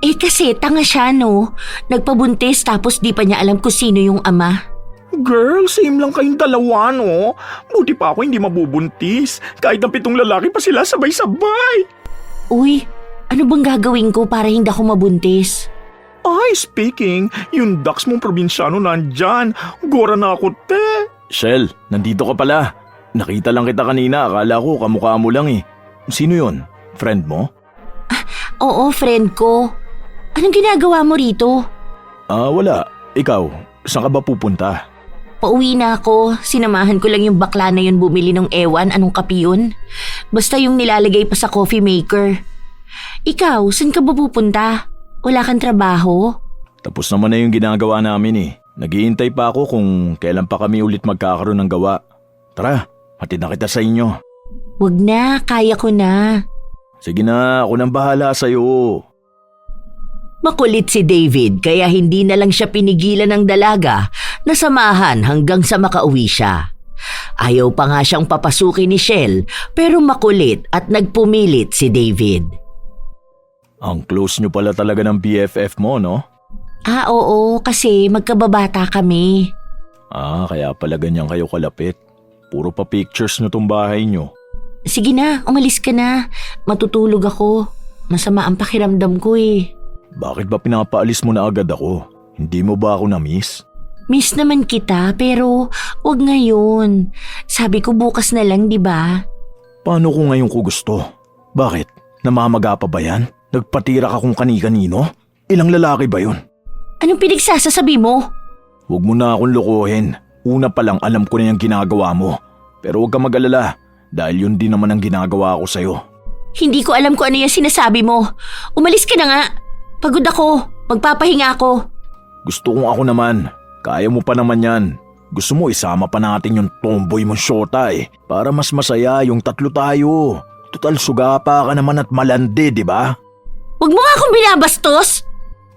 Eh kasi tanga siya no. Nagpabuntis tapos di pa niya alam kung sino yung ama. Girl, same lang kayong dalawa, no? Buti pa ako hindi mabubuntis. Kahit ang 7 lalaki pa sila sabay-sabay. Uy, ano bang gagawin ko para hindi ako mabuntis? Ay, speaking, yung ducks mong probinsyano nandyan. Gora na ako, te. Shell, nandito ka pala. Nakita lang kita kanina, akala ko kamukha mo lang eh. Sino yon? Friend mo? Oo, friend ko. Anong ginagawa mo rito? Wala. Ikaw, saan ka ba pupunta? Pauwi na ako. Sinamahan ko lang yung bakla na yun bumili ng ewan anong kape yun. Basta yung nilalagay pa sa coffee maker. Ikaw, saan ka ba pupunta? Wala kang trabaho? Tapos naman na yung ginagawa namin eh. Naghihintay pa ako kung kailan pa kami ulit magkakaroon ng gawa. Tara, hatid na kita sa inyo. Wag na, kaya ko na. Sige na, ako nang bahala sa'yo. Makulit si David kaya hindi na lang siya pinigilan ng dalaga na samahan hanggang sa makauwi siya. Ayaw pa nga siyang papasukin ni Shell pero makulit at nagpumilit si David. Ang close nyo pala talaga ng BFF mo, no? Oo, kasi magkababata kami. Kaya pala ganyan kayo kalapit. Puro pa pictures nyo tong bahay nyo. Sige na, umalis ka na. Matutulog ako. Masama ang pakiramdam ko eh. Bakit ba pinapaalis mo na agad ako? Hindi mo ba ako na-miss? Miss naman kita pero wag ngayon. Sabi ko bukas na lang, di ba? Paano kung ngayon ko gusto? Bakit? Namamaga pa ba yan? Nagpatira ka kung kani-kanino? Ilang lalaki ba yun? Anong pinagsasasabi mo? Huwag mo na akong lokohin. Una pa lang alam ko na yung ginagawa mo. Pero huwag kang mag-alala dahil yun din naman ang ginagawa ko sa'yo. Hindi ko alam kung ano yung sinasabi mo. Umalis ka na nga. Pagod ako. Magpapahinga ako. Gusto kong ako naman. Kaya mo pa naman yan. Gusto mo isama pa natin yung tomboy mong syota eh. Para mas masaya yung 3 tayo. Total sugapa ka naman at malandi, di ba? Huwag mo nga akong binabastos.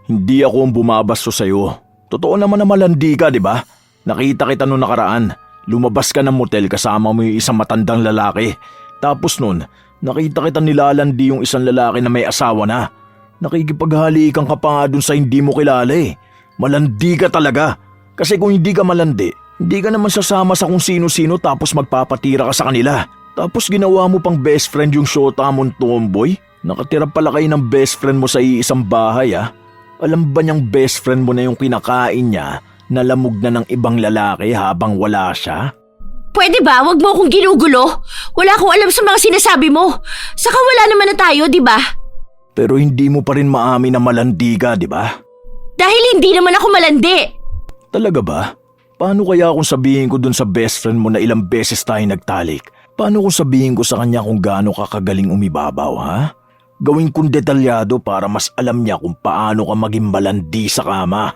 Hindi ako ang bumabasto sa'yo. Totoo naman na malandi ka, di ba? Nakita kita noong nakaraan. Lumabas ka ng motel kasama mo yung isang matandang lalaki. Tapos nun, nakita kita nilalandi yung isang lalaki na may asawa na. Nakikipaghalikan ka pa nga dun sa hindi mo kilala eh. Malandi ka talaga. Kasi kung hindi ka malandi, hindi ka naman sasama sa kung sino-sino tapos magpapatira ka sa kanila. Tapos ginawa mo pang best friend yung syota mong tomboy? Nakatira pala kayo ng best friend mo sa iisang bahay ah. Alam ba niyang best friend mo na yung kinakain niya? Nalamog na ng ibang lalaki habang wala siya? Pwede ba? Huwag mo akong ginugulo. Wala akong alam sa mga sinasabi mo. Saka wala naman na tayo, di ba? Pero hindi mo pa rin maamin na malandi ka, di ba? Dahil hindi naman ako malandi. Talaga ba? Paano kaya kung sabihin ko dun sa best friend mo na ilang beses tayo nagtalik? Paano kung sabihin ko sa kanya kung gaano ka kagaling umibabaw, ha? Gawin kong detalyado para mas alam niya kung paano ka maging malandi sa kama.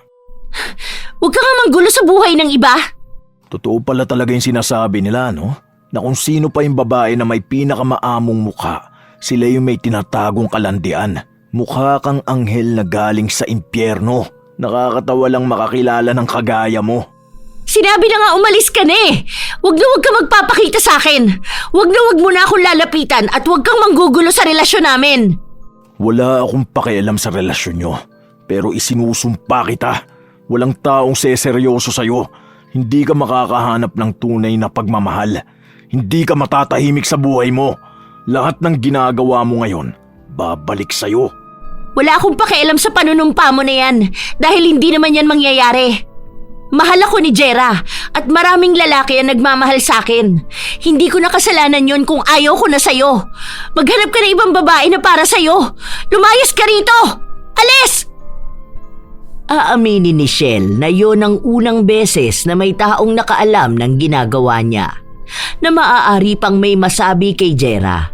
Huwag ka nga manggulo sa buhay ng iba. Totoo pala talaga yung sinasabi nila, no? Na kung sino pa yung babae na may pinakamaamong mukha, sila yung may tinatagong kalandian. Mukha kang anghel na galing sa impyerno. Nakakatawa lang makakilala ng kagaya mo. Sinabi na nga umalis ka na eh. Huwag ka magpapakita sa akin. Huwag mo na akong lalapitan at huwag kang manggugulo sa relasyon namin. Wala akong pakialam sa relasyon nyo. Pero isinusumpa kita. Walang taong seseryoso sa'yo. Hindi ka makakahanap ng tunay na pagmamahal. Hindi ka matatahimik sa buhay mo. Lahat ng ginagawa mo ngayon, babalik sa'yo. Wala akong pakialam sa panunumpa mo na yan dahil hindi naman yan mangyayari. Mahal ako ni Jera at maraming lalaki ang nagmamahal sa akin. Hindi ko na kasalanan yun kung ayaw ko na sa'yo. Maghanap ka ng ibang babae na para sa'yo. Lumayas ka rito! Alis! Aaminin ni Shell na yon ang unang beses na may taong nakaalam ng ginagawa niya, na maaari pang may masabi kay Jera.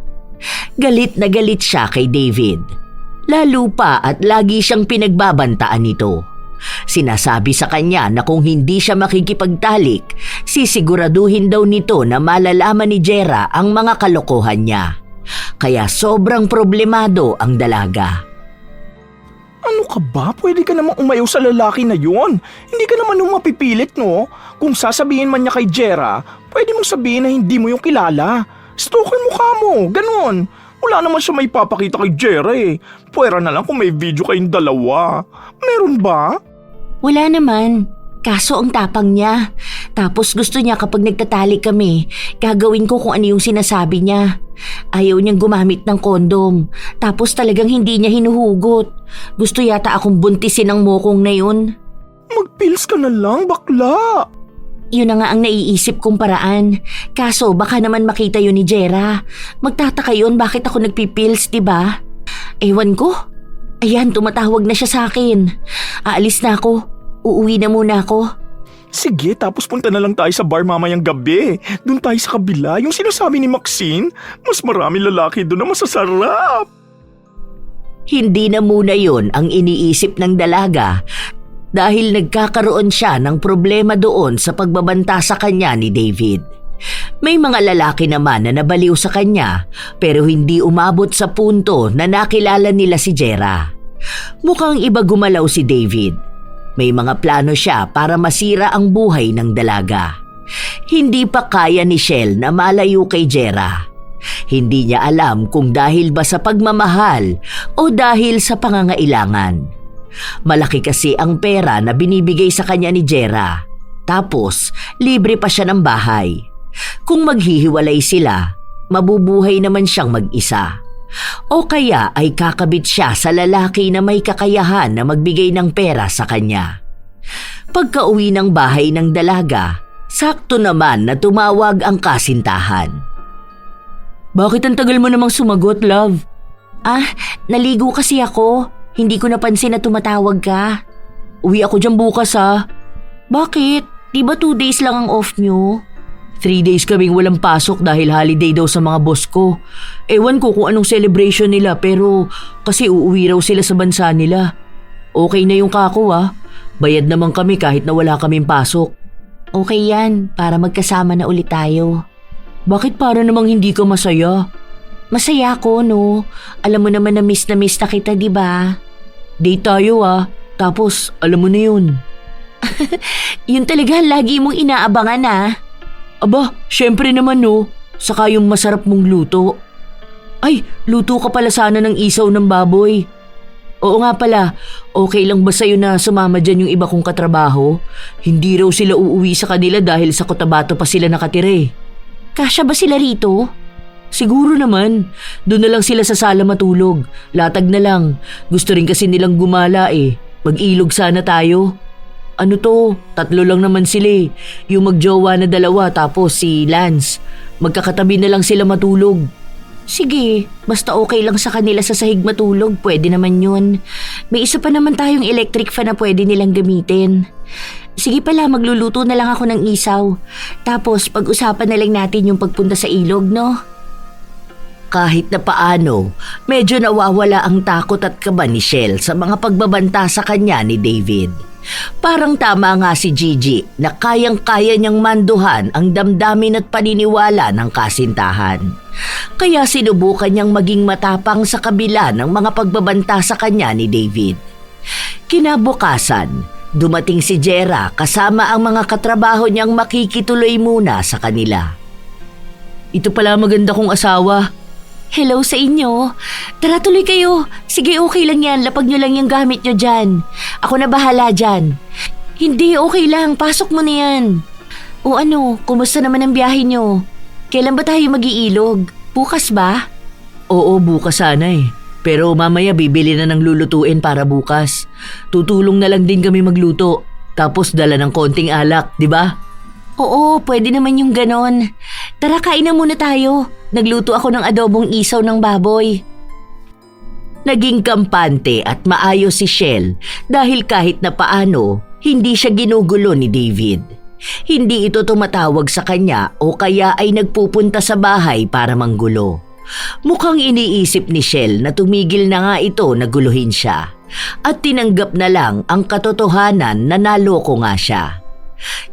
Galit na galit siya kay David. Lalo pa at lagi siyang pinagbabantaan nito. Sinasabi sa kanya na kung hindi siya makikipagtalik, sisiguraduhin daw nito na malalaman ni Jera ang mga kalokohan niya. Kaya sobrang problemado ang dalaga. Ano ka ba? Pwede ka namang umayaw sa lalaki na yun. Hindi ka naman nung mapipilit, no? Kung sasabihin man niya kay Jera, pwede mong sabihin na hindi mo yung kilala. Stalker mukha mo, ganun. Wala naman siya may papakita kay Jera eh. Pwera na lang kung may video kayong dalawa. Meron ba? Wala naman. Kaso ang tapang niya. Tapos gusto niya kapag nagtatali kami, gagawin ko kung ano yung sinasabi niya. Ayaw niyang gumamit ng kondom. Tapos talagang hindi niya hinuhugot. Gusto yata akong buntisin ang mokong na yun. Mag-pills ka na lang, bakla. Yun na nga ang naiisip kong paraan. Kaso baka naman makita yun ni Jera. Magtataka yun bakit ako nagpipills, diba? Ewan ko. Ayan, tumatawag na siya sa akin. Aalis na ako. Uuwi na muna ako. Sige, tapos punta na lang tayo sa bar mamayang gabi. Doon tayo sa kabila, yung sinasabi ni Maxine. Mas marami lalaki doon na masasarap. Hindi na muna yon ang iniisip ng dalaga dahil nagkakaroon siya ng problema doon sa pagbabanta sa kanya ni David. May mga lalaki naman na nabaliw sa kanya pero hindi umabot sa punto na nakilala nila si Jera. Mukhang iba gumalaw si David. May mga plano siya para masira ang buhay ng dalaga. Hindi pa kaya ni Shell na malayo kay Jera. Hindi niya alam kung dahil ba sa pagmamahal o dahil sa pangangailangan. Malaki kasi ang pera na binibigay sa kanya ni Jera. Tapos, libre pa siya ng bahay. Kung maghihiwalay sila, mabubuhay naman siyang mag-isa. O kaya ay kakabit siya sa lalaki na may kakayahan na magbigay ng pera sa kanya. Pagka-uwi ng bahay ng dalaga, sakto naman na tumawag ang kasintahan. Bakit ang tagal mo namang sumagot, love? Naligo kasi ako. Hindi ko napansin na tumatawag ka. Uwi ako dyan bukas Bakit? Di ba 2 days lang ang off nyo? 3 days kaming walang pasok dahil holiday daw sa mga boss ko. Ewan ko kung anong celebration nila pero kasi uuwi raw sila sa bansa nila. Okay na yung kako Bayad naman kami kahit na wala kaming pasok. Okay yan, para magkasama na ulit tayo. Bakit para namang hindi ka masaya? Masaya ako, no? Alam mo naman na miss na kita, di ba? Date tayo Tapos, alam mo na yun. Yun talaga lagi mong inaabangan Aba, syempre naman no. Saka yung masarap mong luto. Ay, luto ka pala sana ng isaw ng baboy. Oo nga pala, okay lang ba sa'yo na sumama dyan yung iba kong katrabaho? Hindi raw sila uuwi sa kanila dahil sa Cotabato pa sila nakatira Kasya ba sila rito? Siguro naman. Doon na lang sila sa sala matulog. Latag na lang. Gusto rin kasi nilang gumala Mag-ilog sana tayo. Ano to? 3 lang naman sila Yung magjowa na 2 tapos si Lance. Magkakatabi na lang sila matulog. Sige, basta okay lang sa kanila sa sahig matulog, pwede naman yun. May isa pa naman tayong electric fan na pwede nilang gamitin. Sige pala, magluluto na lang ako ng isaw. Tapos pag-usapan na lang natin yung pagpunta sa ilog, no? Kahit na paano, medyo nawawala ang takot at kaba ni Shell sa mga pagbabanta sa kanya ni David. Parang tama nga si Gigi na kayang-kaya niyang manduhan ang damdamin at paniniwala ng kasintahan. Kaya sinubukan niyang maging matapang sa kabila ng mga pagbabanta sa kanya ni David. Kinabukasan, dumating si Jera kasama ang mga katrabaho niyang makikituloy muna sa kanila. Ito pala maganda kong asawa. Hello sa inyo. Tara tuloy kayo. Sige, okay lang yan. Lapag nyo lang yung gamit nyo dyan. Ako na bahala dyan. Hindi, okay lang. Pasok mo na yan. O ano, kumusta naman ang biyahe nyo? Kailan ba tayo mag-iilog? Bukas ba? Oo, bukas sana Pero mamaya bibili na ng lulutuin para bukas. Tutulong na lang din kami magluto. Tapos dala ng konting alak, di ba? Oo, pwede naman yung ganon. Tara, kain na muna tayo. Nagluto ako ng adobong isaw ng baboy. Naging kampante at maayos si Shell dahil kahit na paano, hindi siya ginugulo ni David. Hindi ito tumatawag sa kanya o kaya ay nagpupunta sa bahay para manggulo. Mukhang iniisip ni Shell na tumigil na nga ito na guluhin siya at tinanggap na lang ang katotohanan na naloko nga siya.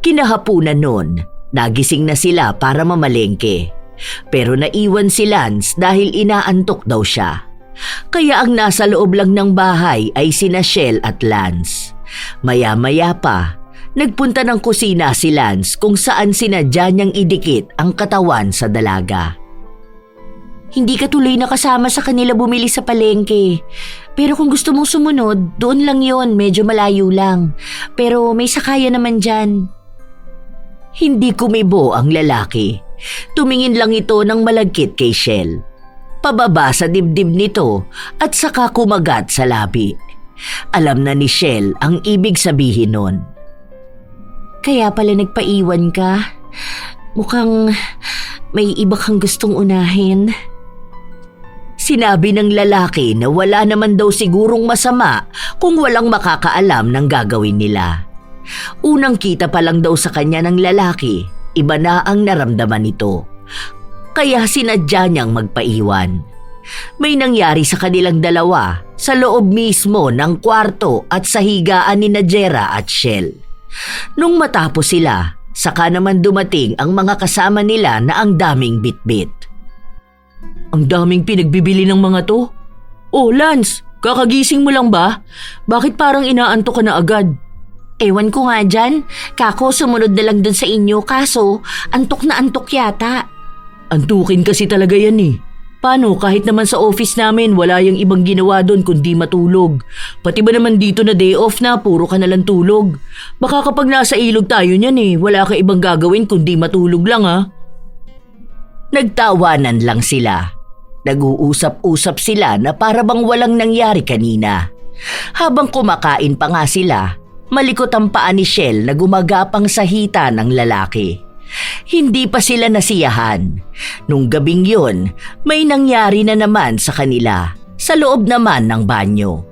Kinahapunan nun, nagising na sila para mamalengke. Pero naiwan si Lance dahil inaantok daw siya. Kaya ang nasa loob lang ng bahay ay sina Shell at Lance. Maya-maya pa, nagpunta ng kusina si Lance kung saan sinadya niyang idikit ang katawan sa dalaga. Hindi ka tuloy nakasama sa kanila bumili sa palengke. Pero kung gusto mong sumunod, doon lang yon, medyo malayo lang. Pero may sakaya naman dyan. Hindi kumibo ang lalaki. Tumingin lang ito ng malagkit kay Shell. Pababa sa dibdib nito at saka kumagat sa labi. Alam na ni Shell ang ibig sabihin nun. Kaya pala nagpaiwan ka? Mukhang may iba kang gustong unahin. Sinabi ng lalaki na wala naman daw sigurong masama kung walang makakaalam ng gagawin nila. Unang kita pa lang daw sa kanya ng lalaki, iba na ang naramdaman nito. Kaya sinadya niyang magpaiwan. May nangyari sa kanilang dalawa sa loob mismo ng kwarto at sa higaan ni Jera at Shell. Nung matapos sila, saka naman dumating ang mga kasama nila na ang daming bitbit. Ang daming pinagbibili ng mga to. Oh, Lance, kakagising mo lang ba? Bakit parang inaantok ka na agad? Ewan ko nga dyan. Kako, sumunod na lang dun sa inyo kaso antok na antok yata. Antukin kasi talaga yan eh. Paano kahit naman sa office namin wala yung ibang ginawa doon kundi matulog. Pati ba naman dito na day off na puro ka nalang tulog. Baka kapag nasa ilog tayo niyan eh, wala ka ibang gagawin kundi matulog lang ha. Nagtawanan lang sila. Nag-uusap-usap sila na para bang walang nangyari kanina. Habang kumakain pa nga sila, malikot ang paa ni Shell na gumagapang sa hita ng lalaki. Hindi pa sila nasiyahan. Nung gabing yun, may nangyari na naman sa kanila, sa loob naman ng banyo.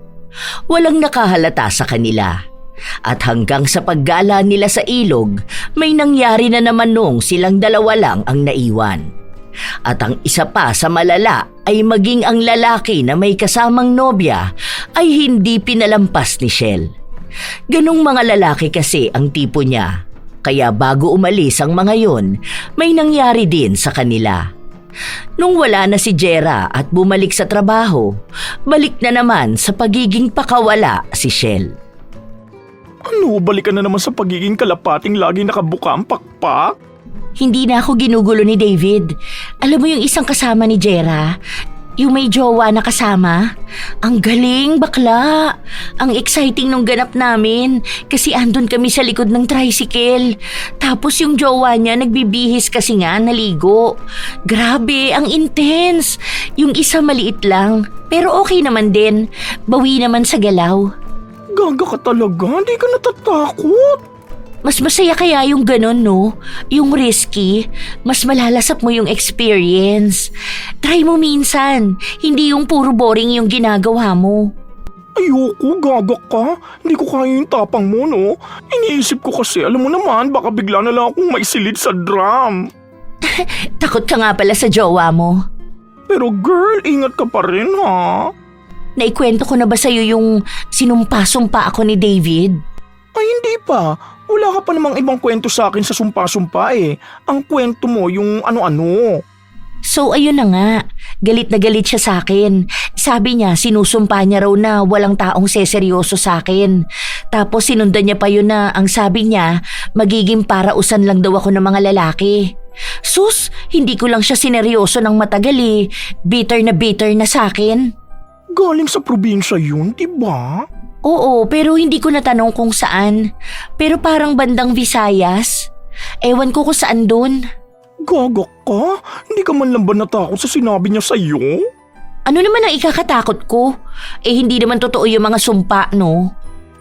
Walang nakahalata sa kanila. At hanggang sa paggala nila sa ilog, may nangyari na naman nung silang dalawa lang ang naiwan. At ang isa pa sa malala ay maging ang lalaki na may kasamang nobya ay hindi pinalampas ni Shell. Ganong mga lalaki kasi ang tipo niya. Kaya bago umalis ang mga yon, may nangyari din sa kanila. Nung wala na si Jera at bumalik sa trabaho, balik na naman sa pagiging pakawala si Shell. Ano, balikan na naman sa pagiging kalapating lagi nakabuka ang pakpak? Hindi na ako ginugulo ni David. Alam mo yung isang kasama ni Jera? Yung may jowa na kasama? Ang galing, bakla. Ang exciting nung ganap namin kasi andun kami sa likod ng tricycle. Tapos yung jowa niya nagbibihis kasi nga naligo. Grabe, ang intense. Yung isa maliit lang, pero okay naman din. Bawi naman sa galaw. Gaga ka talaga, hindi ka natatakot. Mas masaya kaya yung ganun, no? Yung risky, mas malalasap mo yung experience. Try mo minsan, hindi yung puro boring yung ginagawa mo. Ayoko, gaga ka. Hindi ko kaya yung tapang mo, no? Iniisip ko kasi, alam mo naman, baka bigla na lang akong maisilid sa drum. Takot ka nga pala sa jowa mo. Pero girl, ingat ka pa rin, ha? Naikwento ko na ba sa'yo yung sinumpa-sumpa ako ni David? Ay, hindi pa. Wala ka pa namang ibang kwento sa akin sa sumpa-sumpa eh. Ang kwento mo yung ano-ano. So ayun na nga, galit na galit siya sa akin. Sabi niya sinusumpa niya raw na walang taong seseryoso sa akin. Tapos sinundan niya pa yun na ang sabi niya magiging parausan lang daw ako ng mga lalaki. Sus, hindi ko lang siya sineryoso ng matagal eh. Bitter na sa akin. Galing sa probinsya yun, diba? Oo, pero hindi ko natanong kung saan. Pero parang bandang Visayas. Ewan ko kung saan dun. Gaga ka? Hindi ka man lang ba natakot sa sinabi niya sa'yo? Ano naman ang ikakatakot ko? Hindi naman totoo yung mga sumpa, no?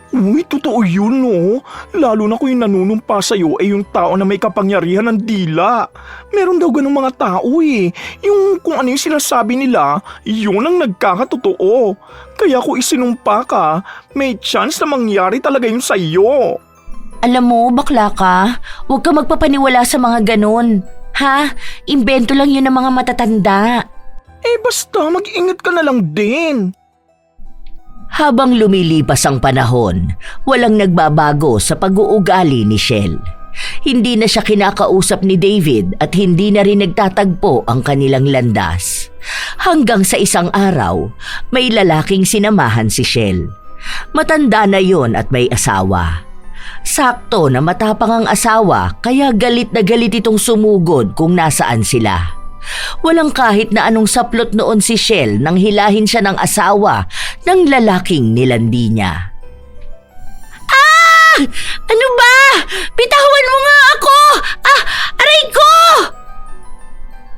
Uy, totoo yun, no? Lalo na kung yung nanunumpa sa'yo ay yung tao na may kapangyarihan ng dila. Meron daw ganung mga tao eh. Yung kung ano yung sinasabi nila, yun ang nagkakatotoo. Kaya kung isinumpa ka, may chance na mangyari talaga yun sa'yo. Alam mo, bakla ka, huwag ka magpapaniwala sa mga ganon. Ha? Imbento lang yun ng mga matatanda. Basta mag-ingat ka na lang din. Habang lumilipas ang panahon, walang nagbabago sa pag-uugali ni Shell. Hindi na siya kinakausap ni David at hindi na rin nagtatagpo ang kanilang landas. Hanggang sa isang araw, may lalaking sinamahan si Shell. Matanda na yon at may asawa. Sakto na matapang ang asawa kaya galit na galit itong sumugod kung nasaan sila. Walang kahit na anong saplot noon si Shell nang hilahin siya ng asawa ng lalaking nilandi niya. Ano ba? Bitawan mo nga ako! Aray ko!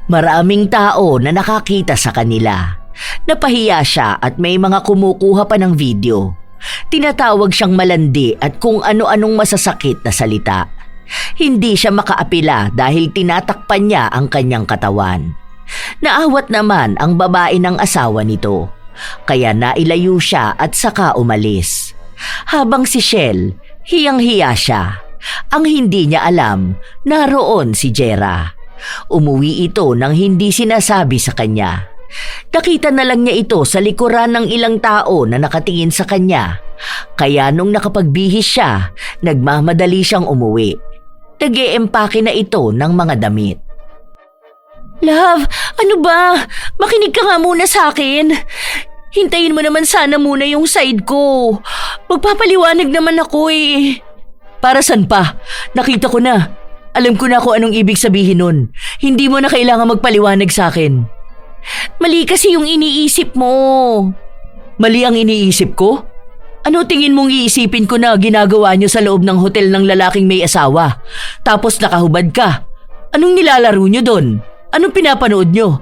Maraming tao na nakakita sa kanila. Napahiya siya at may mga kumukuha pa ng video. Tinatawag siyang malandi at kung ano-anong masasakit na salita. Hindi siya makaapila dahil tinatakpan niya ang kanyang katawan. Naawat naman ang babae ng asawa nito. Kaya nailayo siya at saka umalis. Habang si Shell, hiyang-hiya siya. Ang hindi niya alam, naroon si Jera. Umuwi ito nang hindi sinasabi sa kanya. Nakita na lang niya ito sa likuran ng ilang tao na nakatingin sa kanya. Kaya nung nakapagbihis siya, nagmamadali siyang umuwi. Nag-eempake na ito ng mga damit. Love, ano ba? Makinig ka nga muna sa akin. Hintayin mo naman sana muna yung side ko. Magpapaliwanag naman ako eh. Para saan pa? Nakita ko na. Alam ko na kung anong ibig sabihin nun. Hindi mo na kailangan magpaliwanag sa akin. Mali kasi yung iniisip mo. Mali ang iniisip ko? Ano tingin mong iisipin ko na ginagawa niyo sa loob ng hotel ng lalaking may asawa? Tapos nakahubad ka. Anong nilalaro niyo doon? Anong pinapanood niyo?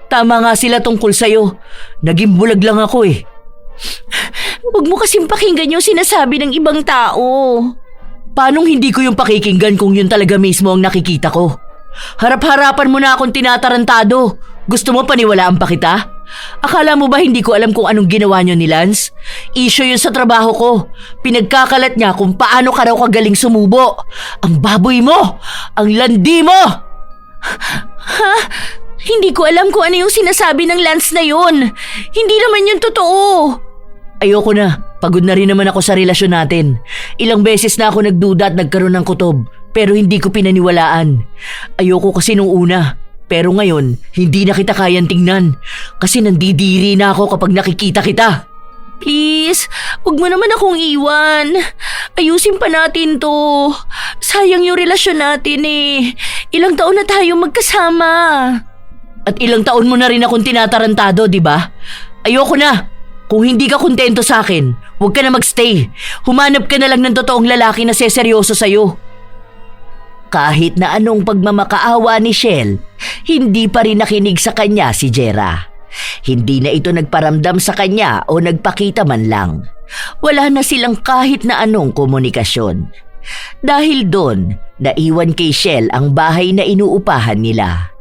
Tama nga sila tungkol sa'yo. Naging bulag lang ako eh. Huwag mo kasing pakinggan yung sinasabi ng ibang tao. Paanong hindi ko yung pakikinggan kung yun talaga mismo ang nakikita ko? Harap-harapan mo na akong tinatarantado. Gusto mo paniwalaan pa kita? Akala mo ba hindi ko alam kung anong ginawa niyo ni Lance? Issue yun sa trabaho ko. Pinagkakalat niya kung paano ka raw kagaling sumubo. Ang baboy mo! Ang landi mo! Ha? Hindi ko alam kung ano yung sinasabi ng Lance na yun. Hindi naman yun totoo. Ayoko na. Pagod na rin naman ako sa relasyon natin. Ilang beses na ako nagduda at nagkaroon ng kutob. Pero hindi ko pinaniwalaan. Ayoko kasi nung una. Pero ngayon, hindi na kita kayang tingnan. Kasi nandidiri na ako kapag nakikita kita. Please, huwag mo naman akong iwan. Ayusin pa natin to. Sayang yung relasyon natin eh. Ilang taon na tayong magkasama. At ilang taon mo na rin akong tinatarantado, di ba? Ayoko na. Kung hindi ka kontento sa akin, huwag ka na magstay. Humanap ka na lang ng totoong lalaki na seseryoso sa'yo. Kahit na anong pagmamakaawa ni Shell, hindi pa rin nakinig sa kanya si Jera. Hindi na ito nagparamdam sa kanya o nagpakita man lang. Wala na silang kahit na anong komunikasyon. Dahil doon, naiwan kay Shell ang bahay na inuupahan nila.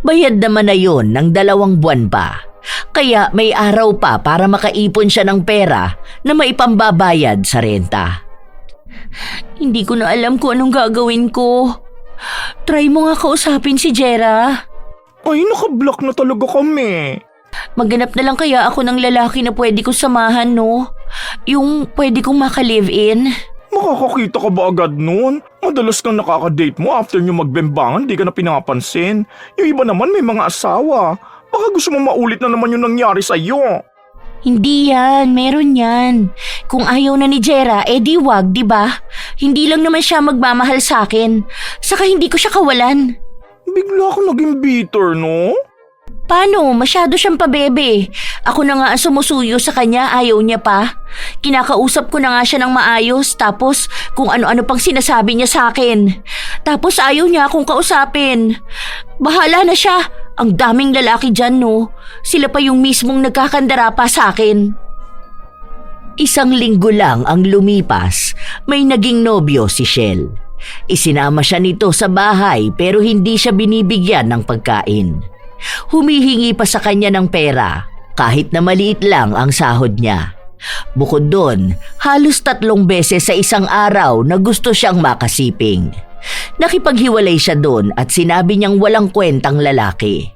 Bayad naman na yon ng 2 buwan pa. Kaya may araw pa para makaipon siya ng pera na maipambabayad sa renta. Hindi ko na alam kung anong gagawin ko. Try mo nga kausapin si Jera. Ay, nakablock na talaga kami. Maghanap na lang kaya ako ng lalaki na pwede ko samahan, no? Yung pwede kong maka-live-in. Makakakita ka ba agad nun? Madalas kang nakaka-date mo after nyo magbembangan, di ka na pinapansin. Yung iba naman may mga asawa. Baka gusto mo maulit na naman yung nangyari sa'yo. Hindi yan, meron yan. Kung ayaw na ni Jera, di wag, di ba? Hindi lang naman siya magmamahal sa akin. Saka hindi ko siya kawalan. Bigla ka naging bitter, no? Paano? Masyado siyang pabebe. Ako na nga ang sumusuyo sa kanya, ayaw niya pa. Kinakausap ko na nga siya ng maayos, tapos kung ano-ano pang sinasabi niya sa akin. Tapos ayaw niya akong kausapin. Bahala na siya. Ang daming lalaki dyan, no? Sila pa yung mismong nagkakandara pa sa akin. 1 linggo lang ang lumipas, may naging nobyo si Shell. Isinama siya nito sa bahay pero hindi siya binibigyan ng pagkain. Humihingi pa sa kanya ng pera kahit na maliit lang ang sahod niya. Bukod doon, halos 3 beses sa isang araw na gusto siyang makasiping. Nakipaghiwalay siya doon at sinabi niyang walang kwentang lalaki.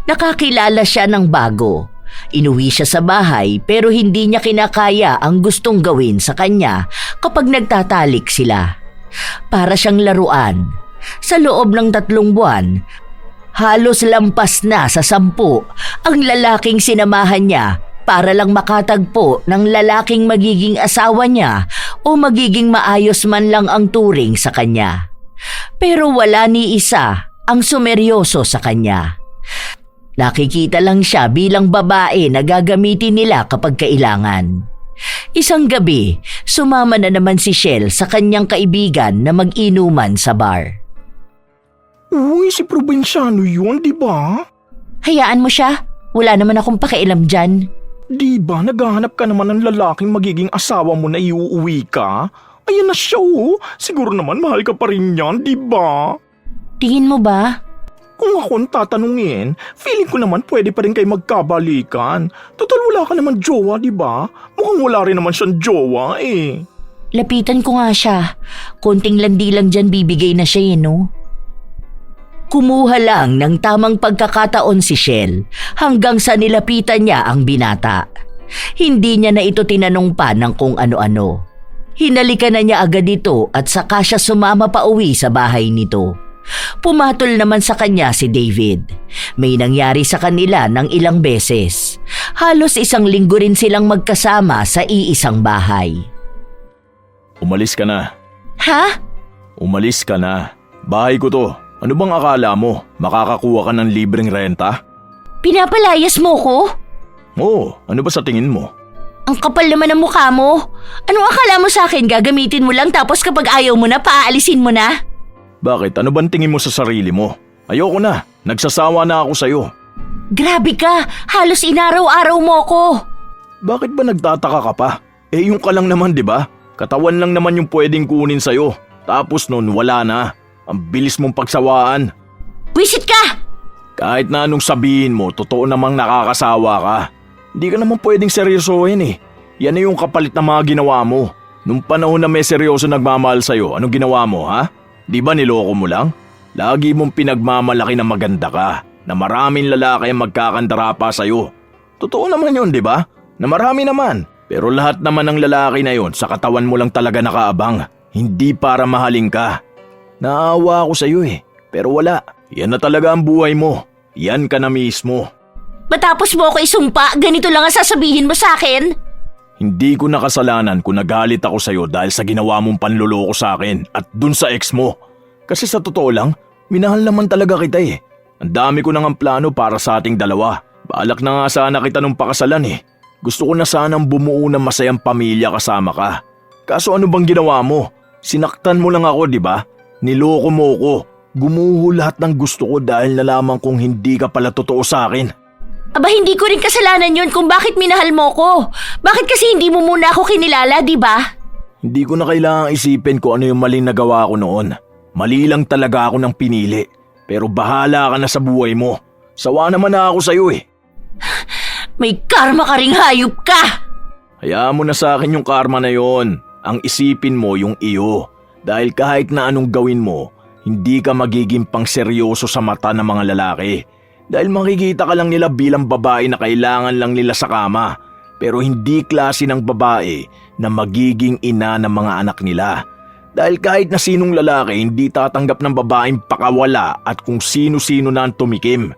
Nakakilala siya ng bago. Inuwi siya sa bahay pero hindi niya kinakaya ang gustong gawin sa kanya kapag nagtatalik sila. Para siyang laruan. Sa loob ng 3 buwan, halos lampas na sa 10 ang lalaking sinamahan niya para lang makatagpo ng lalaking magiging asawa niya o magiging maayos man lang ang turing sa kanya. Pero wala ni isa ang sumeryoso sa kanya. Nakikita lang siya bilang babae na gagamitin nila kapag kailangan. Isang gabi, sumama na naman si Shell sa kanyang kaibigan na mag-inuman sa bar. Uy, si probinsyano yun, di ba? Hayaan mo siya. Wala naman akong pakialam dyan. Di ba naghahanap ka naman ng lalaking magiging asawa mo na iuuwi ka? Ayan na siya oh. Siguro naman mahal ka pa rin yan, di ba? Tingin mo ba? Kung ako ang tatanungin, feeling ko naman pwede pa rin kayo magkabalikan. Total wala ka naman jowa, di ba? Mukhang wala rin naman siyang jowa eh. Lapitan ko nga siya. Konting landi lang dyan bibigay na siya no? Kumuha lang ng tamang pagkakataon si Shell hanggang sa nilapitan niya ang binata. Hindi niya na ito tinanong pa ng kung ano-ano. Hinalikan na niya agad ito at saka siya sumama pa uwi sa bahay nito. Pumatol naman sa kanya si David. May nangyari sa kanila ng ilang beses. Halos 1 linggo rin silang magkasama sa iisang bahay. Umalis ka na. Ha? Umalis ka na. Bahay ko to. Ano bang akala mo? Makakakuha ka ng libreng renta? Pinapalayas mo ko? Oo, ano ba sa tingin mo? Ang kapal naman ng mukha mo. Anong akala mo sa akin? Gagamitin mo lang tapos kapag ayaw mo na, paaalisin mo na? Bakit? Ano bang tingin mo sa sarili mo? Ayoko na. Nagsasawa na ako sa'yo. Grabe ka! Halos inaraw-araw mo ko! Bakit ba nagtataka ka pa? Eh yung ka lang naman, di ba? Katawan lang naman yung pwedeng kunin sa'yo. Tapos nun, wala na. Ang bilis mong pagsawaan. Wisit ka! Kahit na anong sabihin mo, totoo namang nakakasawa ka. Hindi ka naman pwedeng seryosohin eh. Yan na yung kapalit na mga ginawa mo. Nung panahon na may seryoso nagmamahal sa'yo, anong ginawa mo ha? Di ba niloko mo lang? Lagi mong pinagmamalaki na maganda ka. Na maraming lalaki ang magkakandara pa sa'yo. Totoo naman yun, di ba? Na marami naman. Pero lahat naman ng lalaki na yon sa katawan mo lang talaga nakaabang. Hindi para mahalin ka. Naawa ako sa'yo eh. Pero wala. Yan na talaga ang buhay mo. Yan ka na mismo. Matapos mo ako isumpa, ganito lang ang sasabihin mo sa akin? Hindi ko nakasalanan kung nagalit ako sa'yo dahil sa ginawa mong panluloko sa akin at dun sa ex mo. Kasi sa totoo lang, minahal naman talaga kita eh. Ang dami ko nang ang plano para sa ating dalawa. Balak na nga sana kita nung pakasalan eh. Gusto ko na sanang bumuo ng masayang pamilya kasama ka. Kaso ano bang ginawa mo? Sinaktan mo lang ako, di ba? Niloko mo ko. Gumuho lahat ng gusto ko dahil nalaman kong hindi ka pala totoo sa akin. Aba, hindi ko rin kasalanan yun kung bakit minahal mo ko. Bakit kasi hindi mo muna ako kinilala, di ba? Hindi ko na kailangang isipin kung ano yung maling nagawa ko noon. Mali lang talaga ako ng pinili. Pero bahala ka na sa buhay mo. Sawa naman na ako sa'yo eh. May karma ka ring hayop ka! Hayaan mo na sa akin yung karma na yon. Ang isipin mo yung iyo. Dahil kahit na anong gawin mo, hindi ka magiging pangseryoso sa mata ng mga lalaki. Dahil makikita ka lang nila bilang babae na kailangan lang nila sa kama. Pero hindi klase ng babae na magiging ina ng mga anak nila. Dahil kahit na sinong lalaki hindi tatanggap ng babaeng pakawala at kung sino-sino na ang tumikim.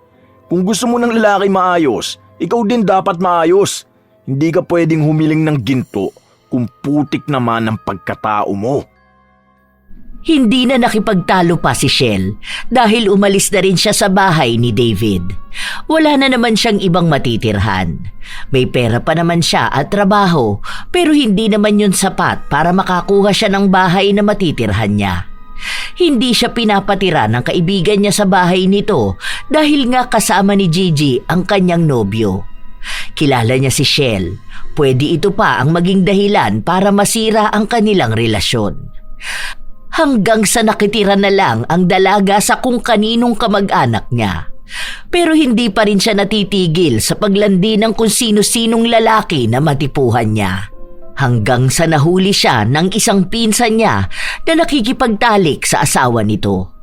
Kung gusto mo ng lalaki maayos, ikaw din dapat maayos. Hindi ka pwedeng humiling ng ginto kung putik naman ang pagkatao mo. Hindi na nakipagtalo pa si Shell dahil umalis na rin siya sa bahay ni David. Wala na naman siyang ibang matitirhan. May pera pa naman siya at trabaho pero hindi naman yun sapat para makakuha siya ng bahay na matitirhan niya. Hindi siya pinapatira ng kaibigan niya sa bahay nito dahil nga kasama ni Gigi ang kanyang nobyo. Kilala niya si Shell. Pwede ito pa ang maging dahilan para masira ang kanilang relasyon. Hanggang sa nakitira na lang ang dalaga sa kung kaninong kamag-anak niya. Pero hindi pa rin siya natitigil sa paglandi ng kung sino-sinong lalaki na matipuhan niya. Hanggang sa nahuli siya ng isang pinsan niya na nakikipagtalik sa asawa nito.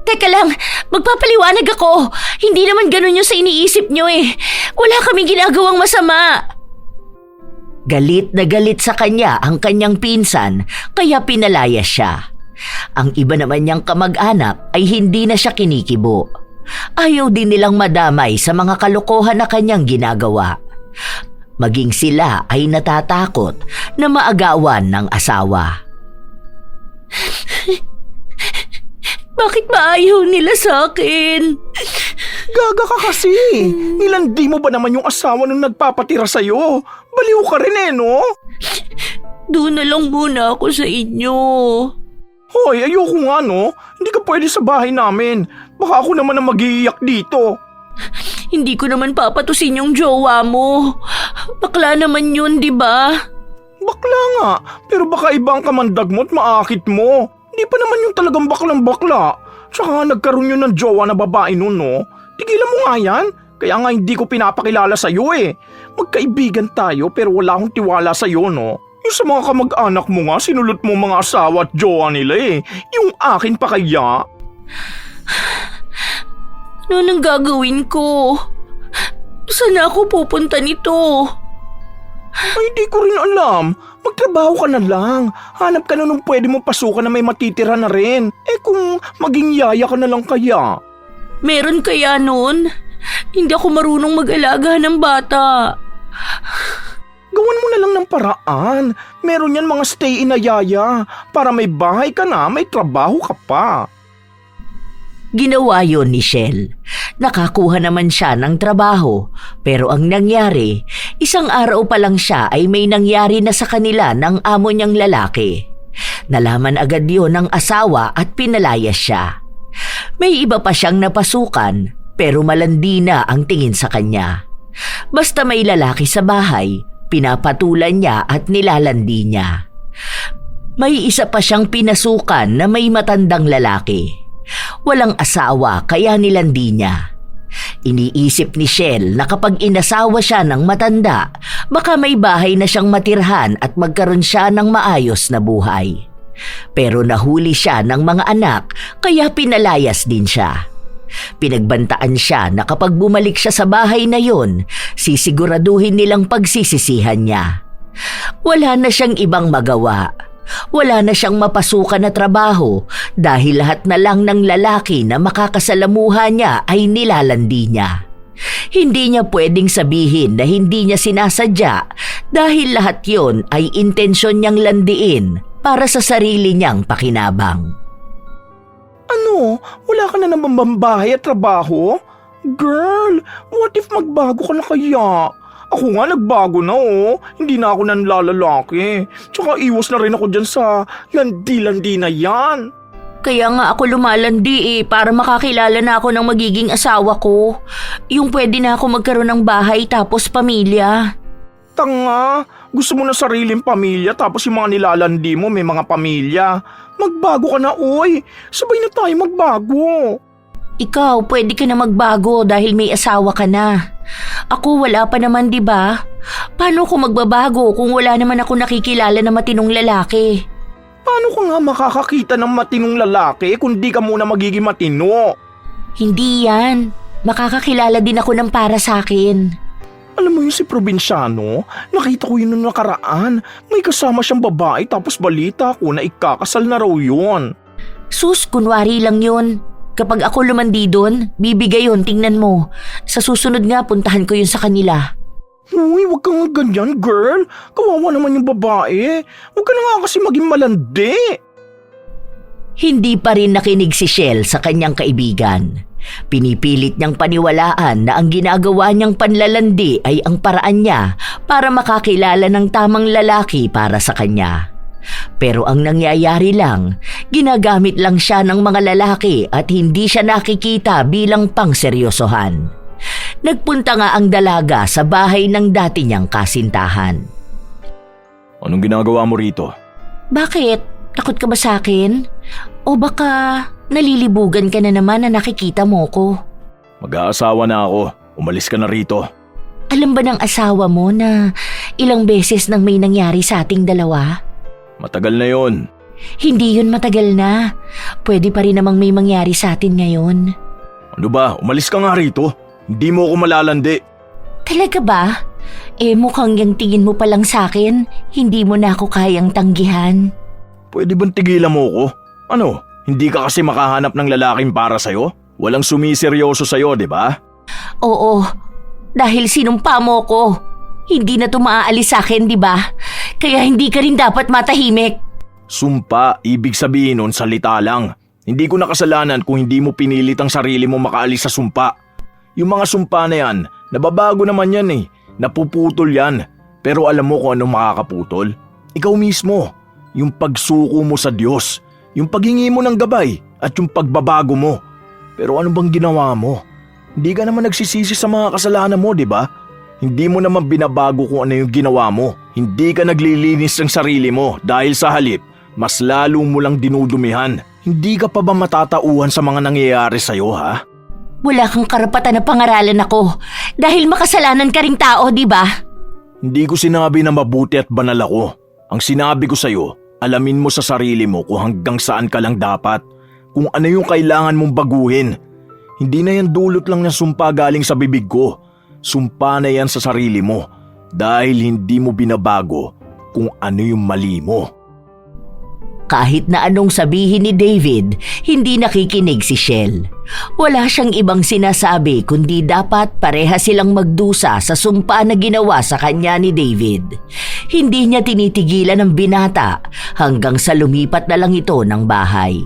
Teka lang, magpapaliwanag ako. Hindi naman ganun yung sa iniisip nyo eh. Wala kaming ginagawang masama. Galit na galit sa kanya ang kanyang pinsan kaya pinalaya siya. Ang iba naman niyang kamag-anak ay hindi na siya kinikibo. Ayaw din nilang madamay sa mga kalokohan na kanyang ginagawa. Maging sila ay natatakot na maagawan ng asawa. Bakit ba ayaw nila sa akin? Gaga ka kasi. Nilandi mo ba naman yung asawa nung nagpapatira sa'yo? Baliw ka rin no? Doon na lang muna ako sa inyo. Hoy, ayoko nga no. Hindi ka pwede sa bahay namin. Baka ako naman ang mag-iiyak dito. Hindi ko naman papatusin yung jowa mo. Bakla naman yun, di ba? Bakla nga, pero baka ibang kamandag mo at maakit mo. Hindi pa naman yung talagang baklang bakla. Tsaka nagkaroon yun ng jowa na babae nun no. Tigilan mo nga yan. Kaya nga hindi ko pinapakilala sa'yo Magkaibigan tayo pero wala akong tiwala sa'yo no. Yung sa mga kamag-anak mo nga, sinulot mo mga asawa at jowa nila Yung akin pa kaya? Ano nang gagawin ko? Saan ako pupunta nito? Ay, hindi ko rin alam. Magtrabaho ka na lang. Hanap ka na nung pwede mo pasukan na may matitira na rin. Kung maging yaya ka na lang kaya. Meron kaya nun? Hindi ako marunong mag-alaga ng bata. Gawan mo na lang ng paraan. Meron yan mga stay-in na yaya. Para may bahay ka na, may trabaho ka pa. Ginawa yon ni Shell. Nakakuha naman siya ng trabaho, pero ang nangyari, isang araw pa lang siya ay may nangyari na sa kanila ng amo niyang lalaki. Nalaman agad yon ng asawa at pinalaya siya. May iba pa siyang napasukan, pero malandi na ang tingin sa kanya. Basta may lalaki sa bahay, pinapatulan niya at nilalandi niya. May isa pa siyang pinasukan na may matandang lalaki. Walang asawa kaya nilandi niya. Iniisip ni Shell na kapag inasawa siya ng matanda, baka may bahay na siyang matirhan at magkaroon siya ng maayos na buhay. Pero nahuli siya ng mga anak kaya pinalayas din siya. Pinagbantaan siya na kapag bumalik siya sa bahay na yon, sisiguraduhin nilang pagsisisihan niya. Wala na siyang ibang magawa. Wala na siyang mapasukan na trabaho dahil lahat na lang ng lalaki na makakasalamuha niya ay nilalandi niya. Hindi niya pwedeng sabihin na hindi niya sinasadya dahil lahat yon ay intensyon niyang landiin para sa sarili niyang pakinabang. Ano? Wala ka na naman bambahay at trabaho? Girl, what if magbago ka na kaya? Ako nga nagbago na Hindi na ako nanlalalaki. Tsaka iwas na rin ako dyan sa landi-landi na yan. Kaya nga ako lumalandi para makakilala na ako ng magiging asawa ko. Yung pwede na ako magkaroon ng bahay tapos pamilya. Tanga, gusto mo na sariling pamilya tapos yung mga nilalandi mo may mga pamilya. Magbago ka na Sabay na tayo magbago. Ikaw, pwede ka na magbago dahil may asawa ka na. Ako wala pa naman, di ba? Paano ko magbabago kung wala naman ako nakikilala na matinong lalaki? Paano ka nga makakakita ng matinong lalaki kung di ka muna magiging matino? Hindi yan. Makakakilala din ako ng para sa akin. Alam mo yung si Probinsyano? Nakita ko yun nung nakaraan. May kasama siyang babae tapos balita ko na ikakasal na raw yun. Sus, kunwari lang yun. Kapag ako lumandi doon, bibigay yun, tingnan mo. Sa susunod nga, puntahan ko yun sa kanila. Uy, wag ka nga ganyan, girl. Kawawa naman yung babae. Wag ka na nga kasi maging malandi. Hindi pa rin nakinig si Shell sa kanyang kaibigan. Pinipilit niyang paniwalaan na ang ginagawa niyang panlalandi ay ang paraan niya para makakilala ng tamang lalaki para sa kanya. Pero ang nangyayari lang, ginagamit lang siya ng mga lalaki at hindi siya nakikita bilang pangseryosohan. Nagpunta nga ang dalaga sa bahay ng dati niyang kasintahan. Anong ginagawa mo rito? Bakit? Takot ka ba sa akin? O baka nalilibugan ka na naman na nakikita mo ko? Mag-aasawa na ako. Umalis ka na rito. Alam ba ng asawa mo na ilang beses nang may nangyari sa ating dalawa? Matagal na yon. Hindi yun matagal na. Pwede pa rin namang may mangyari sa atin ngayon. Ano ba? Umalis ka nga rito. Hindi mo ako malalandi. Talaga ba? Mukhang yung tingin mo palang sa'kin, hindi mo na ako kayang tanggihan. Pwede bang tigilan mo ko? Ano, hindi ka kasi makahanap ng lalaking para sa'yo? Walang sumiseryoso sa'yo, di ba? Oo, dahil sinumpa mo ko. Hindi na to maaalis sa'kin, di ba? Kaya hindi ka rin dapat matahimik. Sumpa, ibig sabihin nun salita lang. Hindi ko nakasalanan kung hindi mo pinilit ang sarili mo makaalis sa sumpa. Yung mga sumpa na yan, nababago naman yan eh. Napuputol yan. Pero alam mo kung anong makakaputol? Ikaw mismo. Yung pagsuko mo sa Diyos. Yung paghingi mo ng gabay at yung pagbabago mo. Pero ano bang ginawa mo? Hindi ka naman nagsisisi sa mga kasalanan mo, di ba? Hindi mo naman binabago kung ano yung ginawa mo. Hindi ka naglilinis ng sarili mo dahil sa halip, mas lalo mo lang dinudumihan. Hindi ka pa ba matatauhan sa mga nangyayari sa'yo, ha? Wala kang karapatan na pangaralan ako dahil makasalanan ka ring tao, di ba? Hindi ko sinabi na mabuti at banal ako. Ang sinabi ko sa'yo, alamin mo sa sarili mo kung hanggang saan ka lang dapat. Kung ano yung kailangan mong baguhin. Hindi na yan dulot lang ng sumpa galing sa bibig ko. Sumpa na yan sa sarili mo dahil hindi mo binabago kung ano yung mali mo. Kahit na anong sabihin ni David, hindi nakikinig si Shell. Wala siyang ibang sinasabi kundi dapat pareha silang magdusa sa sumpa na ginawa sa kanya ni David. Hindi niya tinitigilan ang binata hanggang sa lumipat na lang ito ng bahay.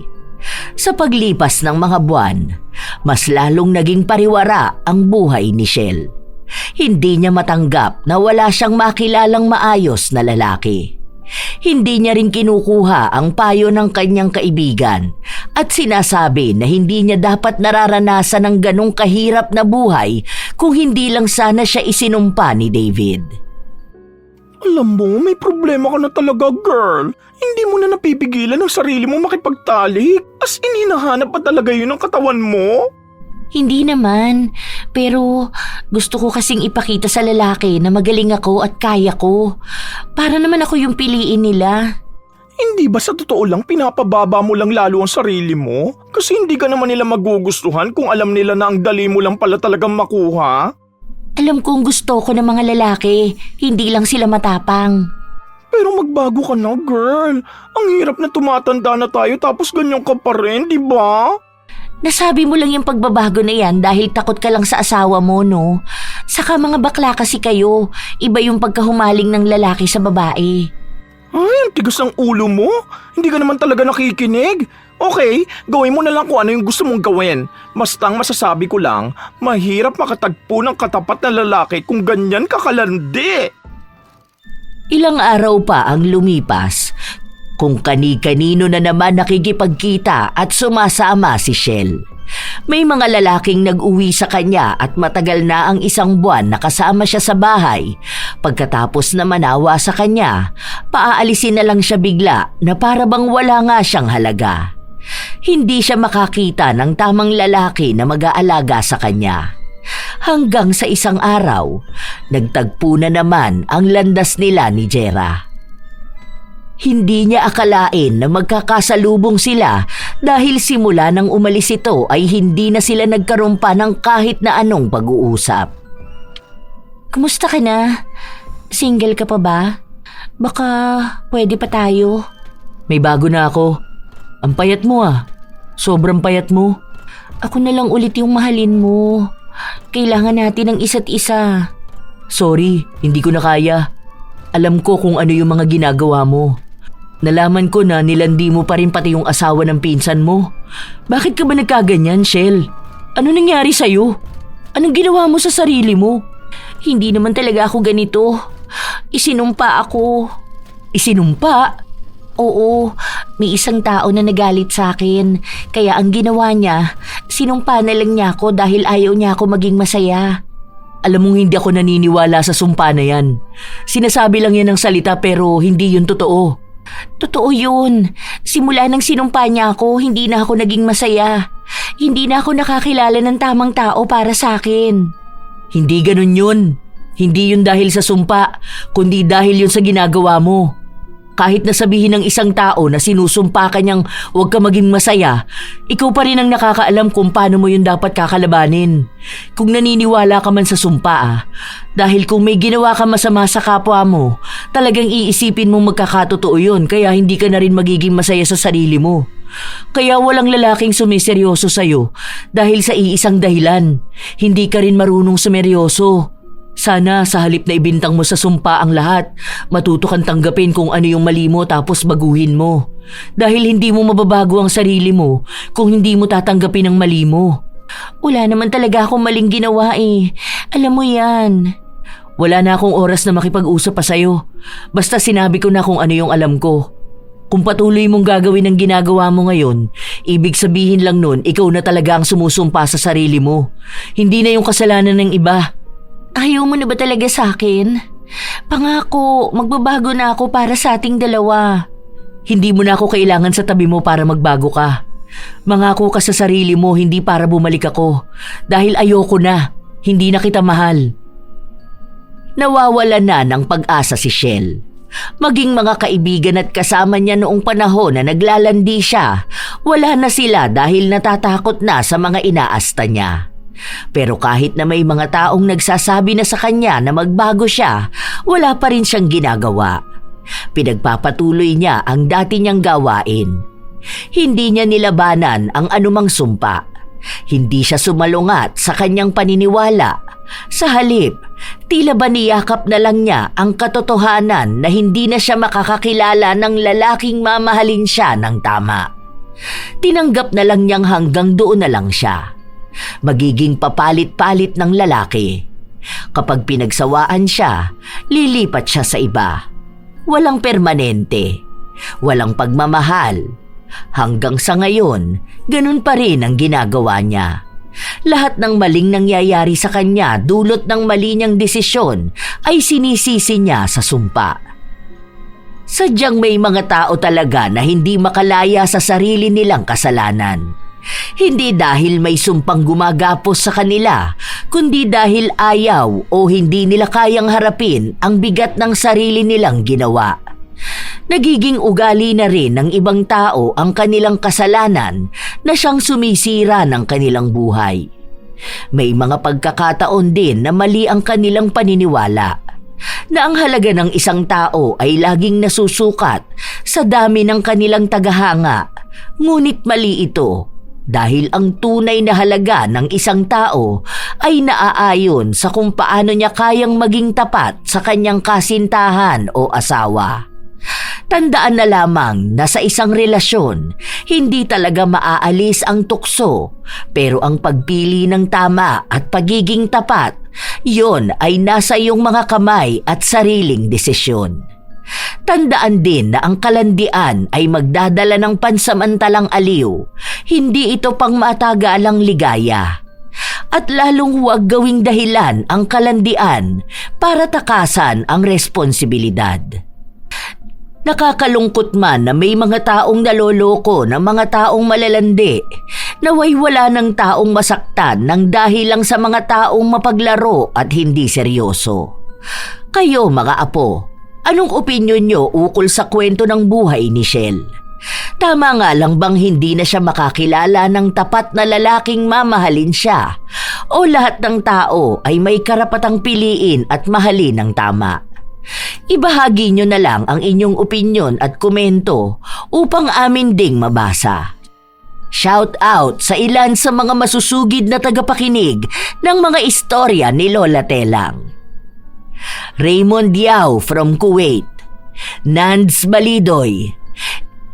Sa paglipas ng mga buwan, mas lalong naging pariwara ang buhay ni Shell. Hindi niya matanggap na wala siyang makilalang maayos na lalaki. Hindi niya rin kinukuha ang payo ng kanyang kaibigan at sinasabi na hindi niya dapat nararanasan ng ganong kahirap na buhay kung hindi lang sana siya isinumpa ni David. Alam mo, may problema ka na talaga, girl. Hindi mo na napipigilan ang sarili mo makipagtalik. As in, hinahanap pa talaga yun ang katawan mo? Hindi naman, pero gusto ko kasing ipakita sa lalaki na magaling ako at kaya ko. Para naman ako yung piliin nila. Hindi ba sa totoo lang pinapababa mo lang lalo ang sarili mo? Kasi hindi ka naman nila magugustuhan kung alam nila na ang dali mo lang pala talagang makuha? Alam kong gusto ko ng mga lalaki, hindi lang sila matapang. Pero magbago ka na, girl. Ang hirap na tumatanda na tayo tapos ganyan ka pa rin, di ba? Nasabi mo lang yung pagbabago na yan dahil takot ka lang sa asawa mo, no? Saka mga bakla kasi kayo, iba yung pagkahumaling ng lalaki sa babae. Ay, ang tigas ng ulo mo. Hindi ka naman talaga nakikinig. Okay, gawin mo na lang kung ano yung gusto mong gawin. Bastang masasabi ko lang, mahirap makatagpo ng katapat na lalaki kung ganyan ka kalandi. Ilang araw pa ang lumipas kung kani-kanino na naman nakikipagkita at sumasama si Shell. May mga lalaking nag-uwi sa kanya at matagal na ang isang buwan nakasama siya sa bahay. Pagkatapos na manawa sa kanya, paaalisin na lang siya bigla na para bang wala nga siyang halaga. Hindi siya makakita ng tamang lalaki na mag-aalaga sa kanya. Hanggang sa isang araw, nagtagpo na naman ang landas nila ni Jera. Hindi niya akalain na magkakasalubong sila dahil simula nang umalis ito ay hindi na sila nagkaroon pa ng kahit na anong pag-uusap. Kumusta ka na? Single ka pa ba? Baka pwede pa tayo. May bago na ako. Ang payat mo ah. Sobrang payat mo. Ako na lang ulit yung mahalin mo. Kailangan natin ng isa't isa. Sorry, hindi ko na kaya. Alam ko kung ano yung mga ginagawa mo. Nalaman ko na nilandi mo pa rin pati yung asawa ng pinsan mo. Bakit ka ba nagkaganyan, Shell? Ano nangyari sa'yo? Anong ginawa mo sa sarili mo? Hindi naman talaga ako ganito. Isinumpa ako. Isinumpa? Oo, may isang tao na nagalit sa akin. Kaya ang ginawa niya, sinumpa na lang niya ako dahil ayaw niya ako maging masaya. Alam mong hindi ako naniniwala sa sumpa na yan. Sinasabi lang yan ng salita pero hindi yun totoo. Totoo yun. Simula nang sinumpa niya ako, hindi na ako naging masaya. Hindi na ako nakakilala ng tamang tao para sa akin. Hindi ganun yun. Hindi yun dahil sa sumpa, kundi dahil yun sa ginagawa mo. Kahit nasabihin ng isang tao na sinusumpa ka niyang huwag ka maging masaya, ikaw pa rin ang nakakaalam kung paano mo yun dapat kakalabanin. Kung naniniwala ka man sa sumpa dahil kung may ginawa ka masama sa kapwa mo, talagang iisipin mong magkakatotoo yun kaya hindi ka na rin magiging masaya sa sarili mo. Kaya walang lalaking sumiseryoso sa'yo dahil sa iisang dahilan. Hindi ka rin marunong sumeryoso. Sana sa halip na ibintang mo sa sumpa ang lahat, matuto kang tanggapin kung ano yung mali mo tapos baguhin mo. Dahil hindi mo mababago ang sarili mo kung hindi mo tatanggapin ang mali mo. Wala naman talaga akong maling ginawa eh. Alam mo yan. Wala na akong oras na makipag-usap pa sa'yo. Basta sinabi ko na kung ano yung alam ko. Kung patuloy mong gagawin ang ginagawa mo ngayon, ibig sabihin lang nun ikaw na talaga ang sumusumpa sa sarili mo. Hindi na yung kasalanan ng iba. Ayaw mo na ba talaga sa akin? Pangako, magbabago na ako para sa ating dalawa. Hindi mo na ako kailangan sa tabi mo para magbago ka. Mangako ka sa sarili mo hindi para bumalik ako. Dahil ayoko na, hindi na kita mahal. Nawawala na ng pag-asa si Shell. Maging mga kaibigan at kasama niya noong panahon na naglalandi siya, wala na sila dahil natatakot na sa mga inaasta niya. Pero kahit na may mga taong nagsasabi na sa kanya na magbago siya, wala pa rin siyang ginagawa. Pinagpapatuloy niya ang dati niyang gawain. Hindi niya nilabanan ang anumang sumpa. Hindi siya sumalungat sa kanyang paniniwala. Sa halip, tila ba niyakap na lang niya ang katotohanan na hindi na siya makakakilala ng lalaking mamahalin siya ng tama. Tinanggap na lang niyang hanggang doon na lang siya. Magiging papalit-palit ng lalaki. Kapag pinagsawaan siya, lilipat siya sa iba. Walang permanente, walang pagmamahal. Hanggang sa ngayon, ganun pa rin ang ginagawa niya. Lahat ng maling nangyayari sa kanya dulot ng mali niyang desisyon ay sinisisi niya sa sumpa. Sadyang may mga tao talaga na hindi makalaya sa sarili nilang kasalanan. Hindi dahil may sumpang gumagapos sa kanila, kundi dahil ayaw o hindi nila kayang harapin ang bigat ng sarili nilang ginawa. Nagiging ugali na rin ng ibang tao ang kanilang kasalanan na siyang sumisira ng kanilang buhay. May mga pagkakataon din na mali ang kanilang paniniwala, na ang halaga ng isang tao ay laging nasusukat sa dami ng kanilang tagahanga, ngunit mali ito. Dahil ang tunay na halaga ng isang tao ay naaayon sa kung paano niya kayang maging tapat sa kanyang kasintahan o asawa. Tandaan na lamang na sa isang relasyon, hindi talaga maaalis ang tukso, pero ang pagpili ng tama at pagiging tapat, yon ay nasa iyong mga kamay at sariling desisyon. Tandaan din na ang kalandian ay magdadala ng pansamantalang aliw, hindi ito pang matagalang ligaya. At lalong huwag gawing dahilan ang kalandian para takasan ang responsibilidad. Nakakalungkot man na may mga taong naloloko ng mga taong malalandi, naway wala ng taong masaktan ng dahil lang sa mga taong mapaglaro at hindi seryoso. Kayo mga apo, anong opinyon nyo ukol sa kwento ng buhay ni Shell? Tama nga lang bang hindi na siya makakilala ng tapat na lalaking mamahalin siya? O lahat ng tao ay may karapatang piliin at mahalin ng tama? Ibahagi nyo na lang ang inyong opinyon at komento upang amin ding mabasa. Shout out sa ilan sa mga masusugid na tagapakinig ng mga istorya ni Lola Telang. Raymond Yao from Kuwait, Nands Balidoy,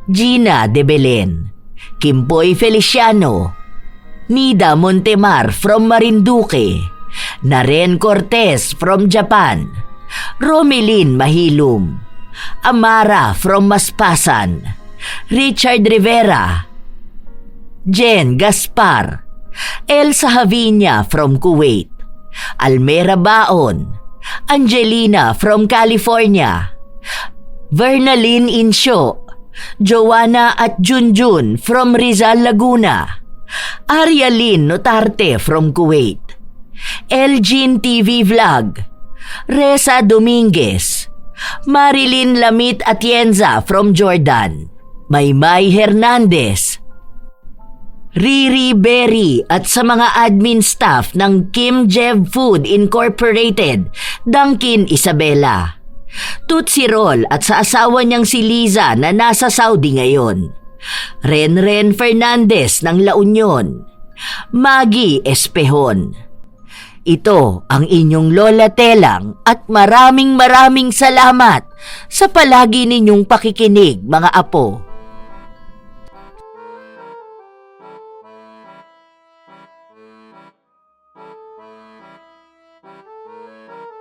Gina de Belen, Kimpoy Feliciano, Nida Montemar from Marinduque, Naren Cortez from Japan, Romelin Mahilum, Amara from Maspasan, Richard Rivera, Jen Gaspar, Elsa Havinia from Kuwait, Almera Baon, Angelina from California, Vernalyn Insyo, Joanna at Junjun from Rizal, Laguna, Arialyn Notarte from Kuwait, Elgin TV Vlog, Reza Dominguez, Marilyn Lamit Atienza from Jordan, Maymay Hernandez, Riri Berry at sa mga admin staff ng Kim Jev Food Incorporated, Dunkin Isabela, Tootsie Roll at sa asawa niyang si Liza na nasa Saudi ngayon, Renren Fernandez ng La Union, Maggie Espejon. Ito ang inyong Lola Telang at maraming salamat sa palagi ninyong pakikinig, mga apo.